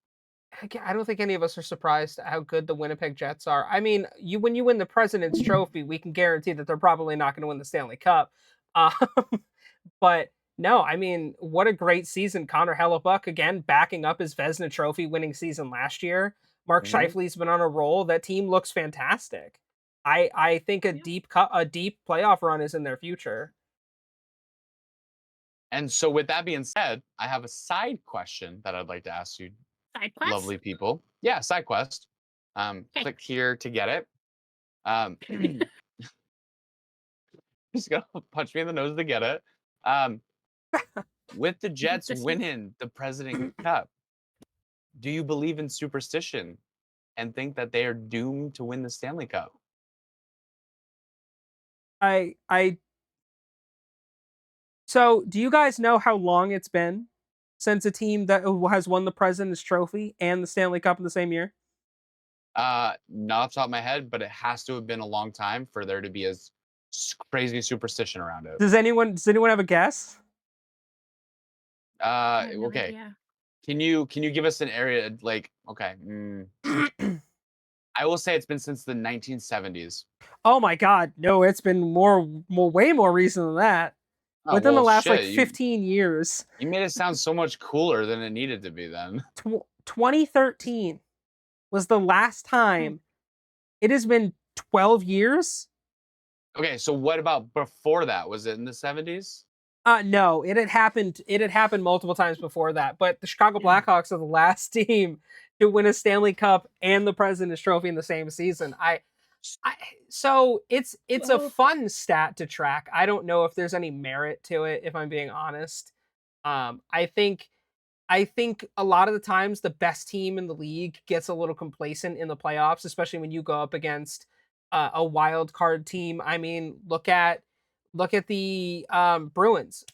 I don't think any of us are surprised at how good the Winnipeg Jets are. I mean, you when you win the President's Trophy, we can guarantee that they're probably not going to win the Stanley Cup. Um, but no, I mean, what a great season! Connor Hellebuck again backing up his Vezina Trophy winning season last year. Mark Mhm. Scheifele's been on a roll. That team looks fantastic. I think Yeah. a deep playoff run is in their future. And so, with that being said, I have a side question that I'd like to ask you, Side quest. lovely people. Yeah, side quest. Okay. Click here to get it. Just gonna punch me in the nose to get it. Um, with the Jets This one. winning the President Cup, do you believe in superstition and think that they are doomed to win the Stanley Cup? I So, do you guys know how long it's been since a team that has won the President's Trophy and the Stanley Cup in the same year? Not off the top of my head, but it has to have been a long time for there to be as crazy superstition around it. Does anyone have a guess? I have no Okay. idea. Can you give us an area like okay? I will say it's been since the 1970s. Oh my god, no, it's been way more recent than that. Oh Within the well, last like shit. You 15 years. you made it sound so much cooler than it needed to be. Then 2013 was the last Hmm. time. It has been 12 years. okay. So what about before that? Was it in the 70s? No, it had happened multiple times before that, but the Chicago Yeah. Blackhawks are the last team to win a Stanley Cup and the President's Trophy in the same season. I so it's a Well, fun stat to track. I don't know if there's any merit to it, if I'm being honest. I think a lot of the times the best team in the league gets a little complacent in the playoffs, especially when you go up against a wild card team. I mean, look at the Bruins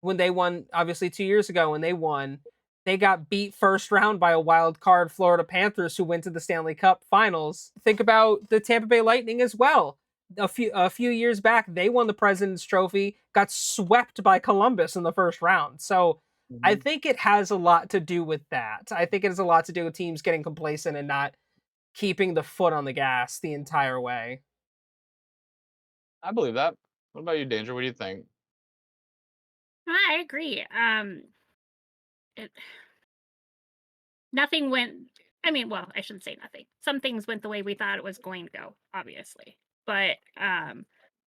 when they won, obviously 2 years ago when they won. They got beat first round by a wild card Florida Panthers who went to the Stanley Cup Finals. Think about the Tampa Bay Lightning as well. A few years back, they won the President's Trophy, got swept by Columbus in the first round. So I Mhm. think it has a lot to do with that. I think it has a lot to do with teams getting complacent and not keeping the foot on the gas the entire way. I believe that. What about you, Danger? What do you think? I agree. It, nothing went. I mean, well, I shouldn't say nothing. Some things went the way we thought it was going to go, obviously, but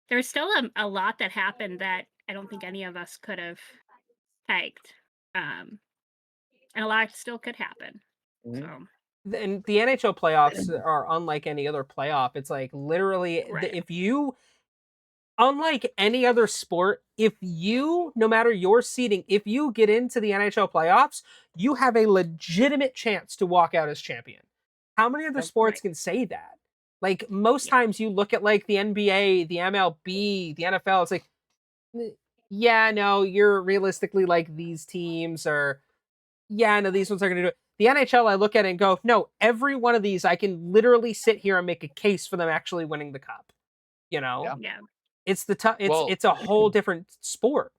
there's still a lot that happened that I don't think any of us could have pegged, um, and a lot still could happen. Mhm. So, And the NHL playoffs are unlike any other playoff. It's like literally, right. if you, unlike any other sport, if you, no matter your seeding, if you get into the NHL playoffs, you have a legitimate chance to walk out as champion. How many other Yep. sports Right. can say that? Like most Yeah. times you look at like the NBA, the MLB, the NFL, it's like, yeah, no, you're realistically like these teams are, yeah, no, these ones are going to do it. The NHL, I look at it and go, no, every one of these, I can literally sit here and make a case for them actually winning the cup. You know, Yeah. Yeah. it's it's Well, it's a whole different sport,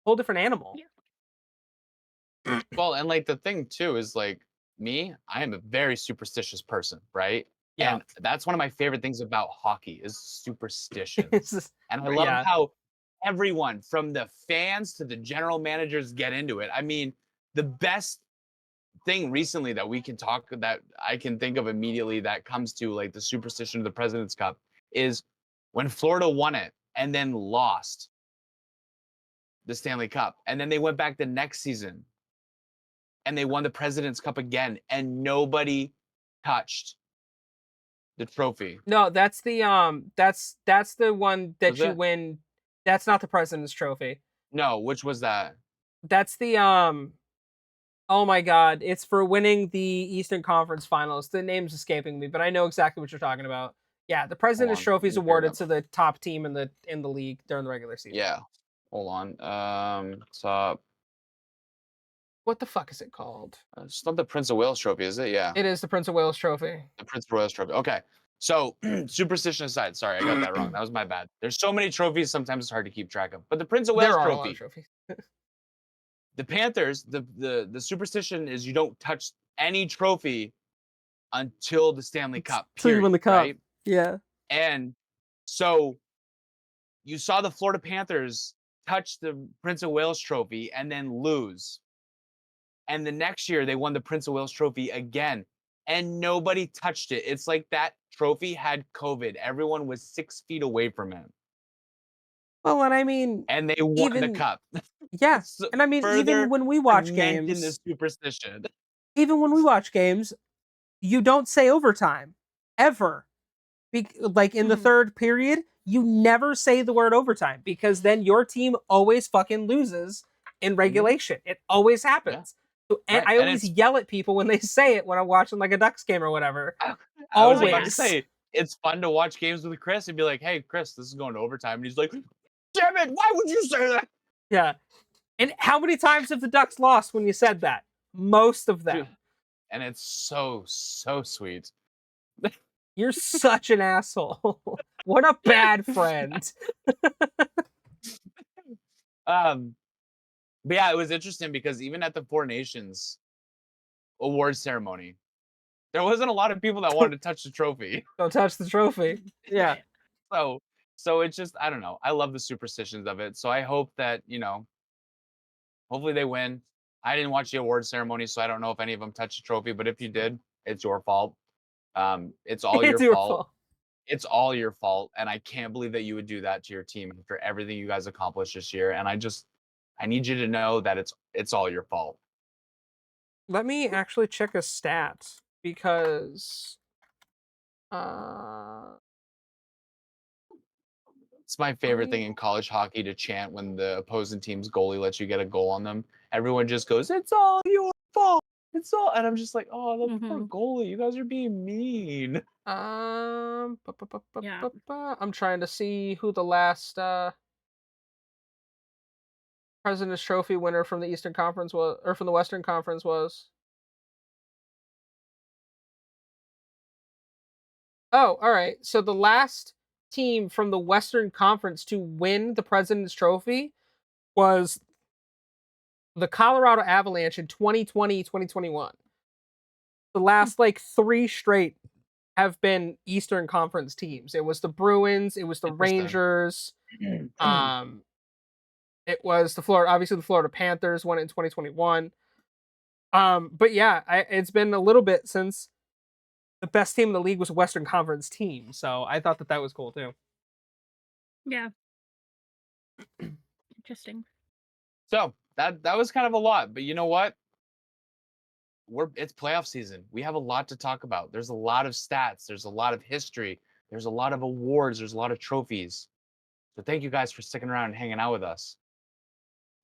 whole different animal. Yeah. well, and like the thing too is like me, I am a very superstitious person, right? Yeah, And that's one of my favorite things about hockey is it's superstitions. just, And I Right. love yeah, how everyone from the fans to the general managers get into it. I mean, the best thing recently that we can talk that I can think of immediately that comes to like the superstition of the President's Cup is when Florida won it and then lost the Stanley Cup. And then they went back the next season and they won the President's Cup again and nobody touched the trophy. No, that's the one that Was you it? win. That's not the President's Trophy. No, which was that? That's the oh my god, it's for winning the Eastern Conference Finals. The name's escaping me, but I know exactly what you're talking about. Yeah, the Hold President's on. Trophy Let is me figure it awarded out. to the top team in the league during the regular season. Yeah. Hold on. Top. What the fuck is it called? It's not the Prince of Wales Trophy, is it? Yeah. It is the Prince of Wales Trophy. The Prince of Wales Trophy. Okay. So, superstition aside, sorry, I got that wrong. That was my bad. There's so many trophies, sometimes it's hard to keep track of. But the Prince of Wales There are a lot Trophy, of trophies. the Panthers, the superstition is you don't touch any trophy until the Stanley Cup. Till you win Period, the cup. right? Yeah. And so you saw the Florida Panthers touch the Prince of Wales Trophy and then lose. And the next year they won the Prince of Wales Trophy again, and nobody touched it. It's like that trophy had COVID. Everyone was 6 feet away from it, Well, and I mean, and they won the even cup. yeah, So and I mean, even further when we watch cementing the games, superstition. you don't say overtime ever. Like in the Mhm. third period, you never say the word overtime because then your team always fucking loses in regulation. It always happens. So, and Right, I and always it's yell at people when they say it when I'm watching like a Ducks game or whatever. I was about to Always. say, it's fun to watch games with Chris and be like, "Hey, Chris, this is going to overtime," and he's like, "Damn it! Why would you say that?" Yeah. And how many times have the Ducks lost when you said that? Most of them. Dude, and it's so sweet. You're such an asshole. What a bad friend. But yeah, it was interesting because even at the Four Nations award ceremony, there wasn't a lot of people that wanted to touch the trophy. Don't touch the trophy. Yeah. Right. So it's just I don't know. I love the superstitions of it. So I hope that, hopefully they win. I didn't watch the award ceremony, so I don't know if any of them touched the trophy, but if you did, it's your fault. It's all It's your your fault. fault. It's all your fault, and I can't believe that you would do that to your team after everything you guys accomplished this year. And I need you to know that it's all your fault. Let me actually check a stat because uh It's my favorite thing in college hockey to chant when the opposing team's goalie lets you get a goal on them. Everyone just goes, "It's all your fault. It's all," and I'm just like, "Oh, the poor Mhm. goalie. You guys are being mean." Yeah. I'm trying to see who the last President's Trophy winner from the Eastern Conference was, or from the Western Conference was. Oh, all right. So the last team from the Western Conference to win the President's Trophy was the Colorado Avalanche in 2020, 2021. The last like 3 straight have been Eastern Conference teams. It was the Bruins, it was the Interesting. Rangers, it was obviously the Florida Panthers won it in 2021. But yeah, it's been a little bit since the best team in the league was a Western Conference team, so I thought that was cool too. Yeah. Interesting. So that was kind of a lot, but you know what? It's playoff season. We have a lot to talk about. There's a lot of stats. There's a lot of history. There's a lot of awards. There's a lot of trophies. So thank you guys for sticking around and hanging out with us.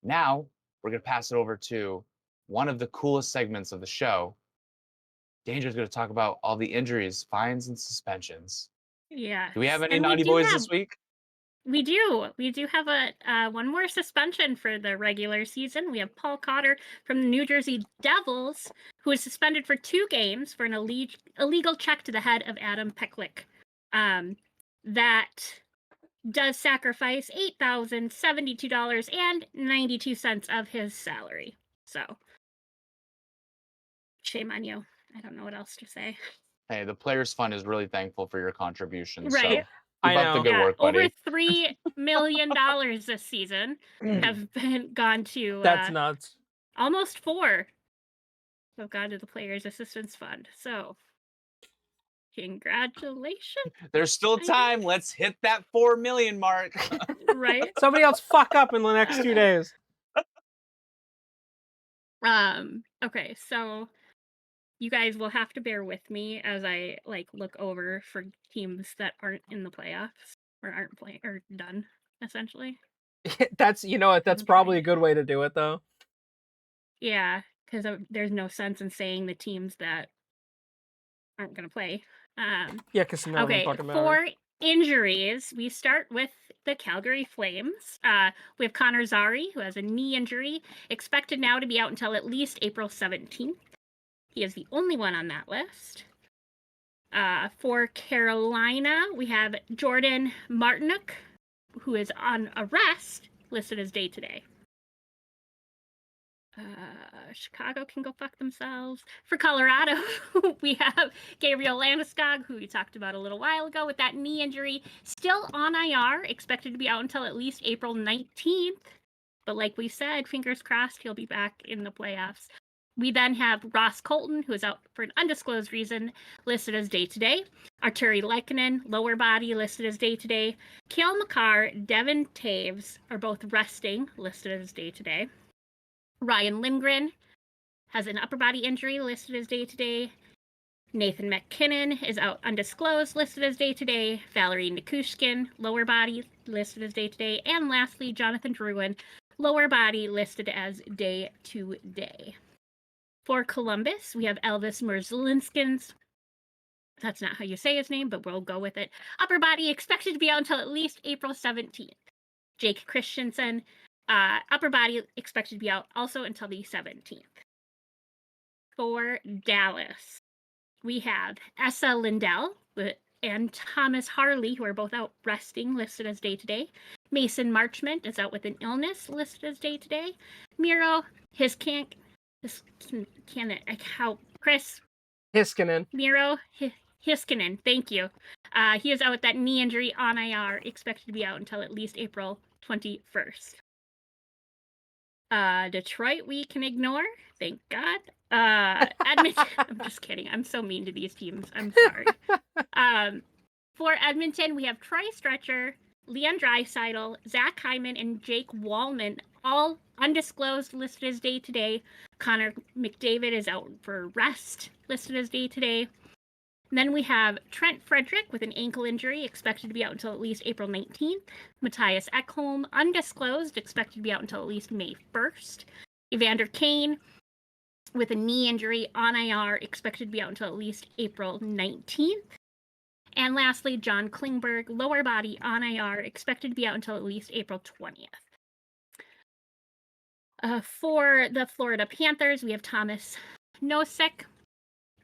Now we're gonna pass it over to one of the coolest segments of the show. Danger's gonna talk about all the injuries, fines, and suspensions. Yeah. Do we have any And we naughty do boys have this week? We do. We do have a one more suspension for the regular season. We have Paul Cotter from the New Jersey Devils, who is suspended for 2 games for an illegal check to the head of Adam Pecklick. That does sacrifice $8,072.92 of his salary. So, shame on you. I don't know what else to say. Hey, the Players Fund is really thankful for your contributions. Right. So I keep up the know. good Yeah, work, over buddy. $3 million this season have been gone to That's nuts. almost 4 have gone to the Players Assistance Fund. So, congratulations, There's still I time. guess. Let's hit that 4 million mark. Right? Somebody else fuck up in the next 2 days. Okay, so you guys will have to bear with me as I like look over for teams that aren't in the playoffs or aren't playing or done, essentially. That's you know what, that's I'm probably trying. a good way to do it though. Yeah, because there's no sense in saying the teams that aren't gonna play. Yeah, because none of them Okay, fucking matter. for injuries, we start with the Calgary Flames. We have Connor Zary, who has a knee injury, expected now to be out until at least April 17th. He is the only one on that list. For Carolina, we have Jordan Martinook, who is on arrest, listed as day to day. Chicago can go fuck themselves. For Colorado, we have Gabriel Landeskog, who we talked about a little while ago with that knee injury, still on IR, expected to be out until at least April 19th. But like we said, fingers crossed he'll be back in the playoffs. We then have Ross Colton, who is out for an undisclosed reason, listed as day to day. Arturi Lehkonen, lower body, listed as day to day. Kale McCarr, Devin Taves are both resting, listed as day to day. Ryan Lindgren has an upper body injury, listed as day to day. Nathan McKinnon is out undisclosed, listed as day to day. Valerie Nikushkin, lower body, listed as day to day. And lastly, Jonathan Drouin, lower body, listed as day to day. For Columbus, we have Elvis Merzlinskins. That's not how you say his name, but we'll go with it. Upper body expected to be out until at least April 17th. Jake Christensen, upper body expected to be out also until the 17th. For Dallas, we have Essa Lindell and Thomas Harley, who are both out resting, listed as day to day. Mason Marchment is out with an illness, listed as day to day. Miro Chris Hiskinen. Miro Hiskinen, thank you. He is out with that knee injury on IR, expected to be out until at least April 21st. Detroit, we can ignore. Thank God. Edmonton, I'm just kidding. I'm so mean to these teams. I'm sorry. For Edmonton, we have Troy Stretcher, Leon Draisaitl, Zach Hyman, and Jake Wallman, all undisclosed, listed as day to day. Connor McDavid is out for rest, listed as day to day. Then we have Trent Frederick with an ankle injury, expected to be out until at least April 19th. Matthias Ekholm, undisclosed, expected to be out until at least May 1st. Evander Kane with a knee injury on IR, expected to be out until at least April 19th. And lastly, John Klingberg, lower body on IR, expected to be out until at least April 20th. For the Florida Panthers, we have Thomas Nosek,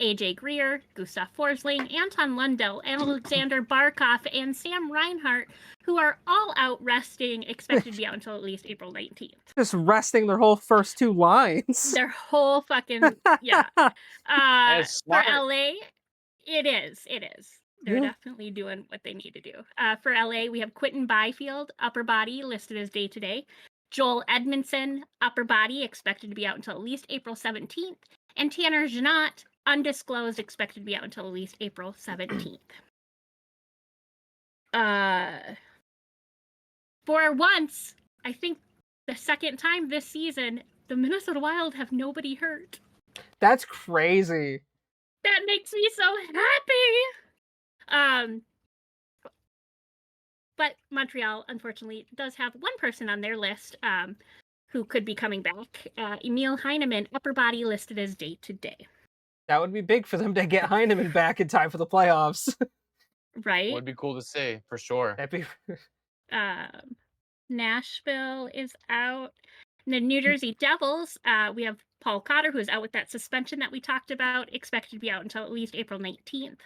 AJ Greer, Gustav Forsling, Anton Lundell, Alexander Barkov, and Sam Reinhart, who are all out resting, expected to be out until at least April 19th. Just resting their whole first 2 lines. Their whole fucking, yeah. That's For smart. LA, it is. They're Yeah. definitely doing what they need to do. For LA, we have Quentin Byfield, upper body, listed as day to day. Joel Edmondson, upper body, expected to be out until at least April 17th. And Tanner Janot, undisclosed, expected to be out until at least April 17th. For once, I think the second time this season, the Minnesota Wild have nobody hurt. That's crazy. That makes me so happy. But Montreal, unfortunately, does have one person on their list who could be coming back. Emil Heineman, upper body, listed as day to day. That would be big for them to get Heineman back in time for the playoffs. Right? Would be cool to see for sure. That'd be... Nashville is out. The New Jersey Devils, we have Paul Cotter, who is out with that suspension that we talked about, expected to be out until at least April 19th.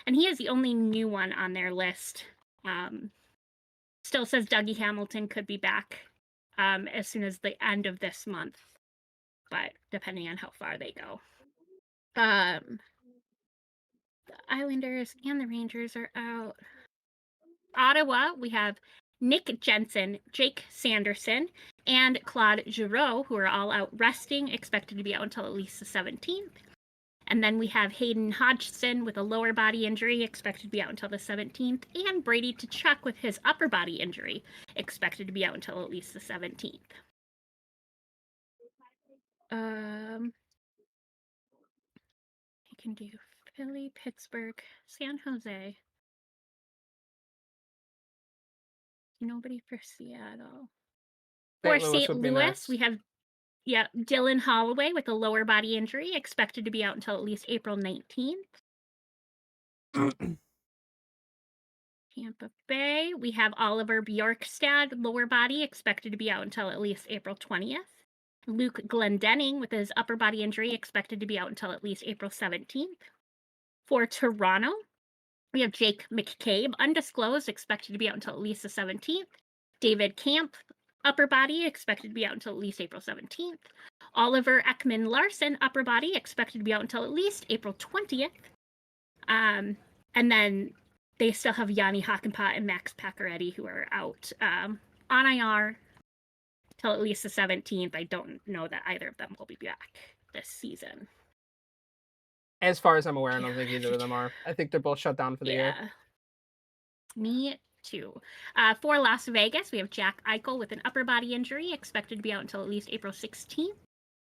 And he is the only new one on their list. Still says Dougie Hamilton could be back as soon as the end of this month, but depending on how far they go. The Islanders and the Rangers are out. Ottawa, we have Nick Jensen, Jake Sanderson, and Claude Giroux, who are all out resting, expected to be out until at least the 17th. And then we have Hayden Hodgson with a lower body injury, expected to be out until the 17th, and Brady Tkachuk with his upper body injury, expected to be out until at least the 17th. I can do Philly, Pittsburgh, San Jose. Nobody for Seattle. For Louis St. would be Louis, next. we have Dylan Holloway with a lower body injury, expected to be out until at least April 19th. Tampa Bay, we have Oliver Bjorkstad, lower body, expected to be out until at least April 20th. Luke Glendenning with his upper body injury, expected to be out until at least April 17th. For Toronto, we have Jake McCabe, undisclosed, expected to be out until at least the 17th. David Camp, upper body, expected to be out until at least April 17th. Oliver Ekman Larson, upper body, expected to be out until at least April 20th. And then they still have Yanni Hakanpää and Max Pacioretty, who are out on IR till at least the 17th. I don't know that either of them will be back this season. As far as I'm aware, I don't think either of them are. I think they're both shut down for the year. Me too. For Las Vegas, we have Jack Eichel with an upper body injury, expected to be out until at least April 16th.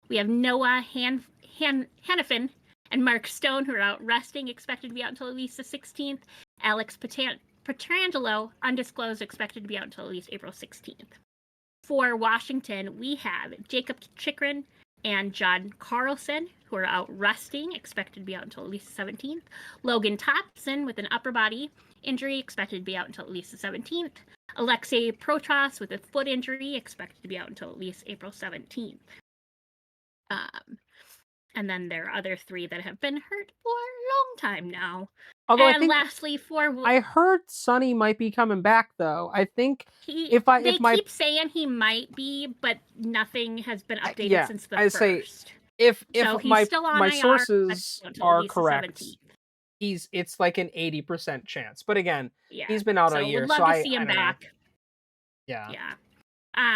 We have Noah Hannafin and Mark Stone, who are out resting, expected to be out until at least the 16th. Alex Petrangelo, undisclosed, expected to be out until at least April 16th. For Washington, we have Jacob Chikrin and John Carlson, who are out resting, expected to be out until at least the 17th. Logan Thompson with an upper body injury, expected to be out until at least the 17th. Alexei Protas with a foot injury, expected to be out until at least April 17th. And then there are other three that have been hurt for a long time now. Although and I think lastly, I heard Sonny might be coming back though. I think they keep saying he might be, but nothing has been updated yeah, since the I'd first. say if So he's my still on my IR sources until are at least the correct, 17th. it's like an 80% chance. But again, Yeah. he's been out all So year, would love so to I see him don't know. back. Yeah. Yeah.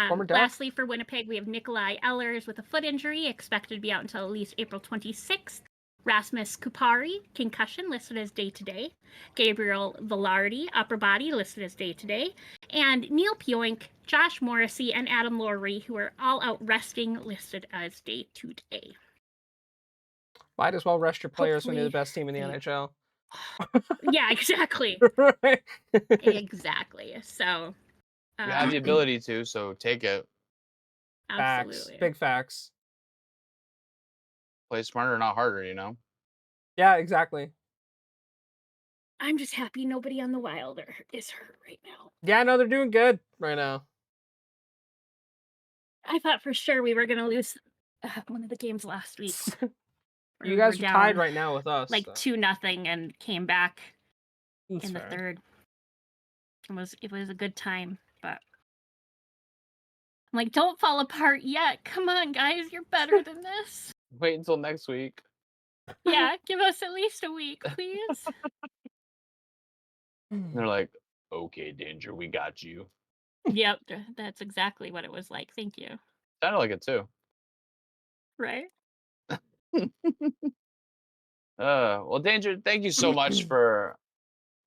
Former Duck? Lastly, for Winnipeg, we have Nikolai Ehlers with a foot injury, expected to be out until at least April 26th. Rasmus Kupari, concussion, listed as day-to-day. Gabriel Velarde, upper body, listed as day-to-day. And Neil Pioink, Josh Morrissey, and Adam Laurie, who are all out resting, listed as day-to-day. Might as well rest your players when you're the Hopefully best team in the NHL. Yeah, exactly. Right? Exactly. So You have the ability to, so take it. Facts. absolutely. Big facts. Play smarter, not harder, you know? Yeah, exactly. I'm just happy nobody on the Wild is hurt right now. Yeah, no, they're doing good right now. I thought for sure we were going to lose one of the games last week. You We guys were are tied down right now with us. like 2-0 and came back That's in the fair. third. It was a good time, but I'm like, don't fall apart yet. Come on, guys, you're better than this. Wait until next week. Yeah, give us at least a week, please. And they're like, okay, Danger, we got you. Yep, that's exactly what it was like. Thank you. Sounded like it too. Right? Well, Danger, thank you so much for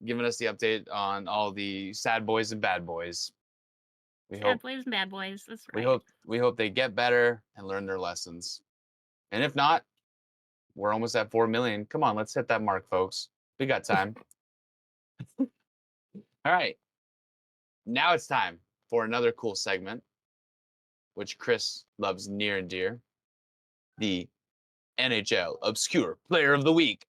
giving us the update on all the sad boys and bad boys. Bad boys and bad boys. That's right. We hope they get better and learn their lessons. And if not, we're almost at 4 million. Come on, let's hit that mark, folks. We got time. All right. Now it's time for another cool segment, which Chris loves near and dear. The NHL Obscure Player of the Week.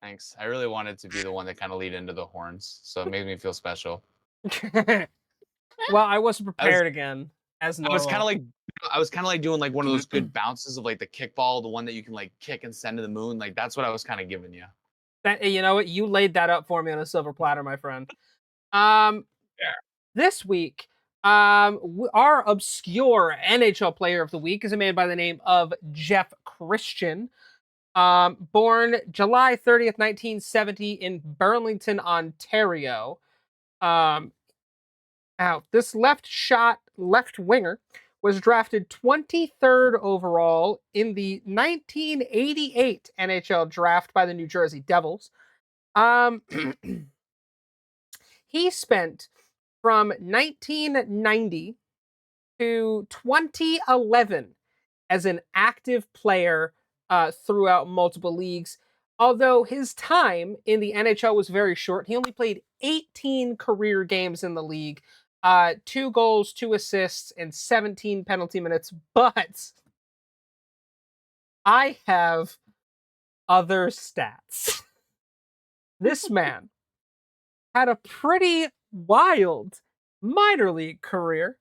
Thanks. I really wanted to be the one that kind of lead into the horns, so it made me feel special. Well, I wasn't prepared again, as normal. I was kind of like doing like one of those good bounces of like the kickball, the one that you can like kick and send to the moon. Like that's what I was kind of giving you. You know what? You laid that up for me on a silver platter, my friend. This week, our obscure NHL player of the week is a man by the name of Jeff Christian. Born July 30th, 1970 in Burlington, Ontario. Um, this left winger was drafted 23rd overall in the 1988 NHL draft by the New Jersey Devils. Um, he spent from 1990 to 2011 as an active player throughout multiple leagues. Although his time in the NHL was very short, he only played 18 career games in the league, 2 goals, 2 assists, and 17 penalty minutes. But I have other stats. This man had a pretty wild minor league career.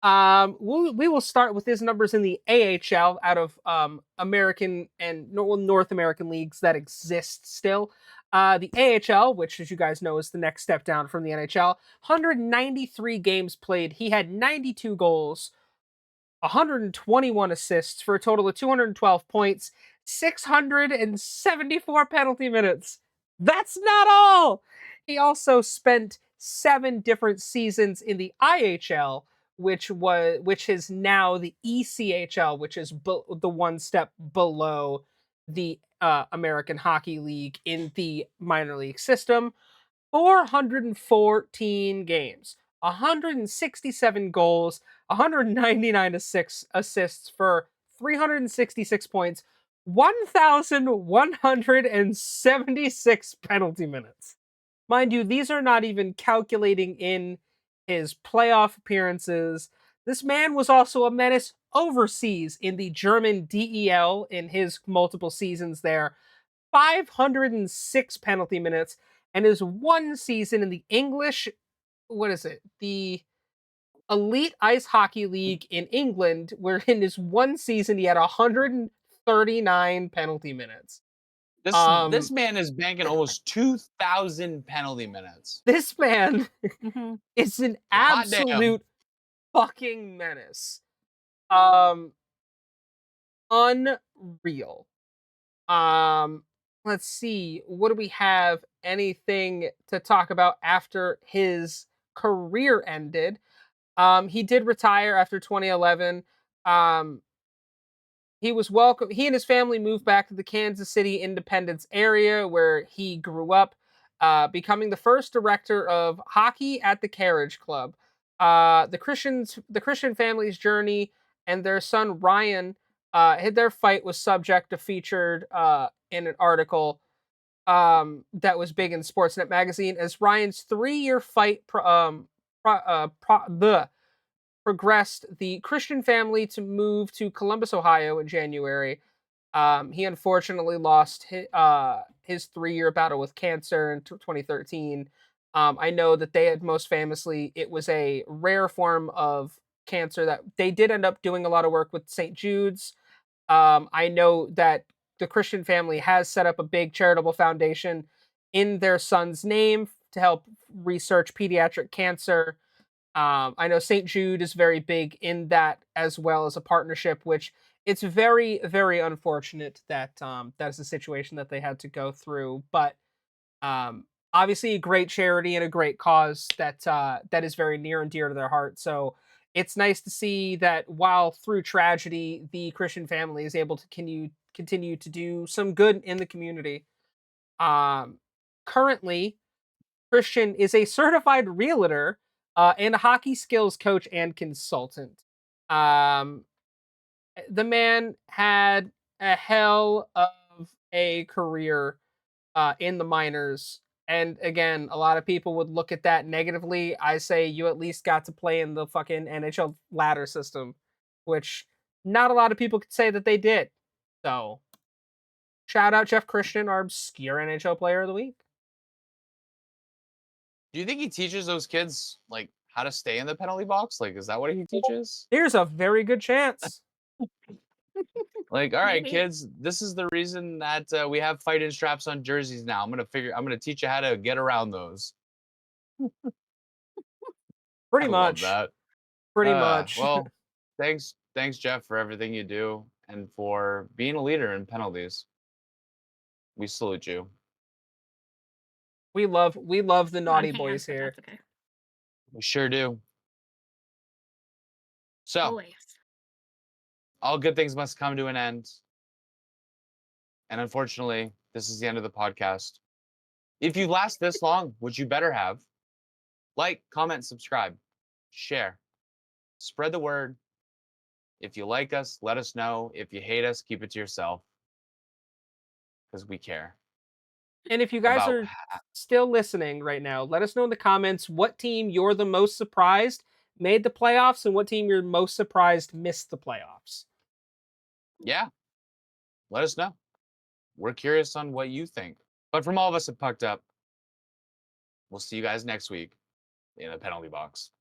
We will start with his numbers in the AHL out of American and North American leagues that exist still. The AHL, which, as you guys know, is the next step down from the NHL, 193 games played. He had 92 goals, 121 assists for a total of 212 points, 674 penalty minutes. That's not all. He also spent 7 different seasons in the IHL, which is now the ECHL, which is the one step below the American Hockey League in the minor league system. 414 games, 167 goals, 199 assists for 366 points, 1,176 penalty minutes. Mind you, these are not even calculating in his playoff appearances. This man was also a menace overseas in the German DEL in his multiple seasons there. 506 penalty minutes, and his one season in the English, what is it? The Elite Ice Hockey League in England, where in his one season he had 139 penalty minutes. This Um, man is banking almost 2,000 penalty minutes. this man Mhm. is an Hot damn. absolute fucking menace. Um, Unreal. Um, let's see. What do we have? Anything to talk about after his career ended? He did retire after 2011. Um, he was welcome. He and his family moved back to the Kansas City Independence area where he grew up, becoming the first director of hockey at the Carriage Club. The Christian family's journey and their son Ryan, their fight was subject to featured in an article that was big in Sportsnet magazine as Ryan's 3-year fight progressed the Christian family to move to Columbus, Ohio in January. He unfortunately lost his 3-year battle with cancer in 2013. I know that they had most famously, it was a rare form of cancer that they did end up doing a lot of work with St. Jude's. I know that the Christian family has set up a big charitable foundation in their son's name to help research pediatric cancer. I know St. Jude is very big in that as well as a partnership, which it's very, very unfortunate that that is a situation that they had to go through. But obviously, a great charity and a great cause that is very near and dear to their heart. So it's nice to see that while through tragedy, the Christian family is able to continue to do some good in the community. Um, Currently, Christian is a certified realtor and a hockey skills coach and consultant. Um, the man had a hell of a career in the minors. And again, a lot of people would look at that negatively. I say you at least got to play in the fucking NHL ladder system, which not a lot of people could say that they did. So, shout out Jeff Christian, our obscure NHL player of the week. Do you think he teaches those kids like how to stay in the penalty box? Like, is that what he teaches? There's a very good chance. Like, all right, Maybe. kids, this is the reason that we have fighting straps on jerseys now. I'm gonna teach you how to get around those. Pretty I love much. that. Pretty much. Well, thanks, Jeff, for everything you do and for being a leader in penalties. We salute you. We love the On naughty hand, boys but here. that's okay. We sure do. So, Always. all good things must come to an end. And unfortunately, this is the end of the podcast. If you last this long, which you better have, like, comment, subscribe, share, spread the word. If you like us, let us know. If you hate us, keep it to yourself because we care And if you guys about. are still listening right now, let us know in the comments what team you're the most surprised made the playoffs and what team you're most surprised missed the playoffs. Yeah, let us know. We're curious on what you think. But from all of us at Pucked Up, we'll see you guys next week in the penalty box.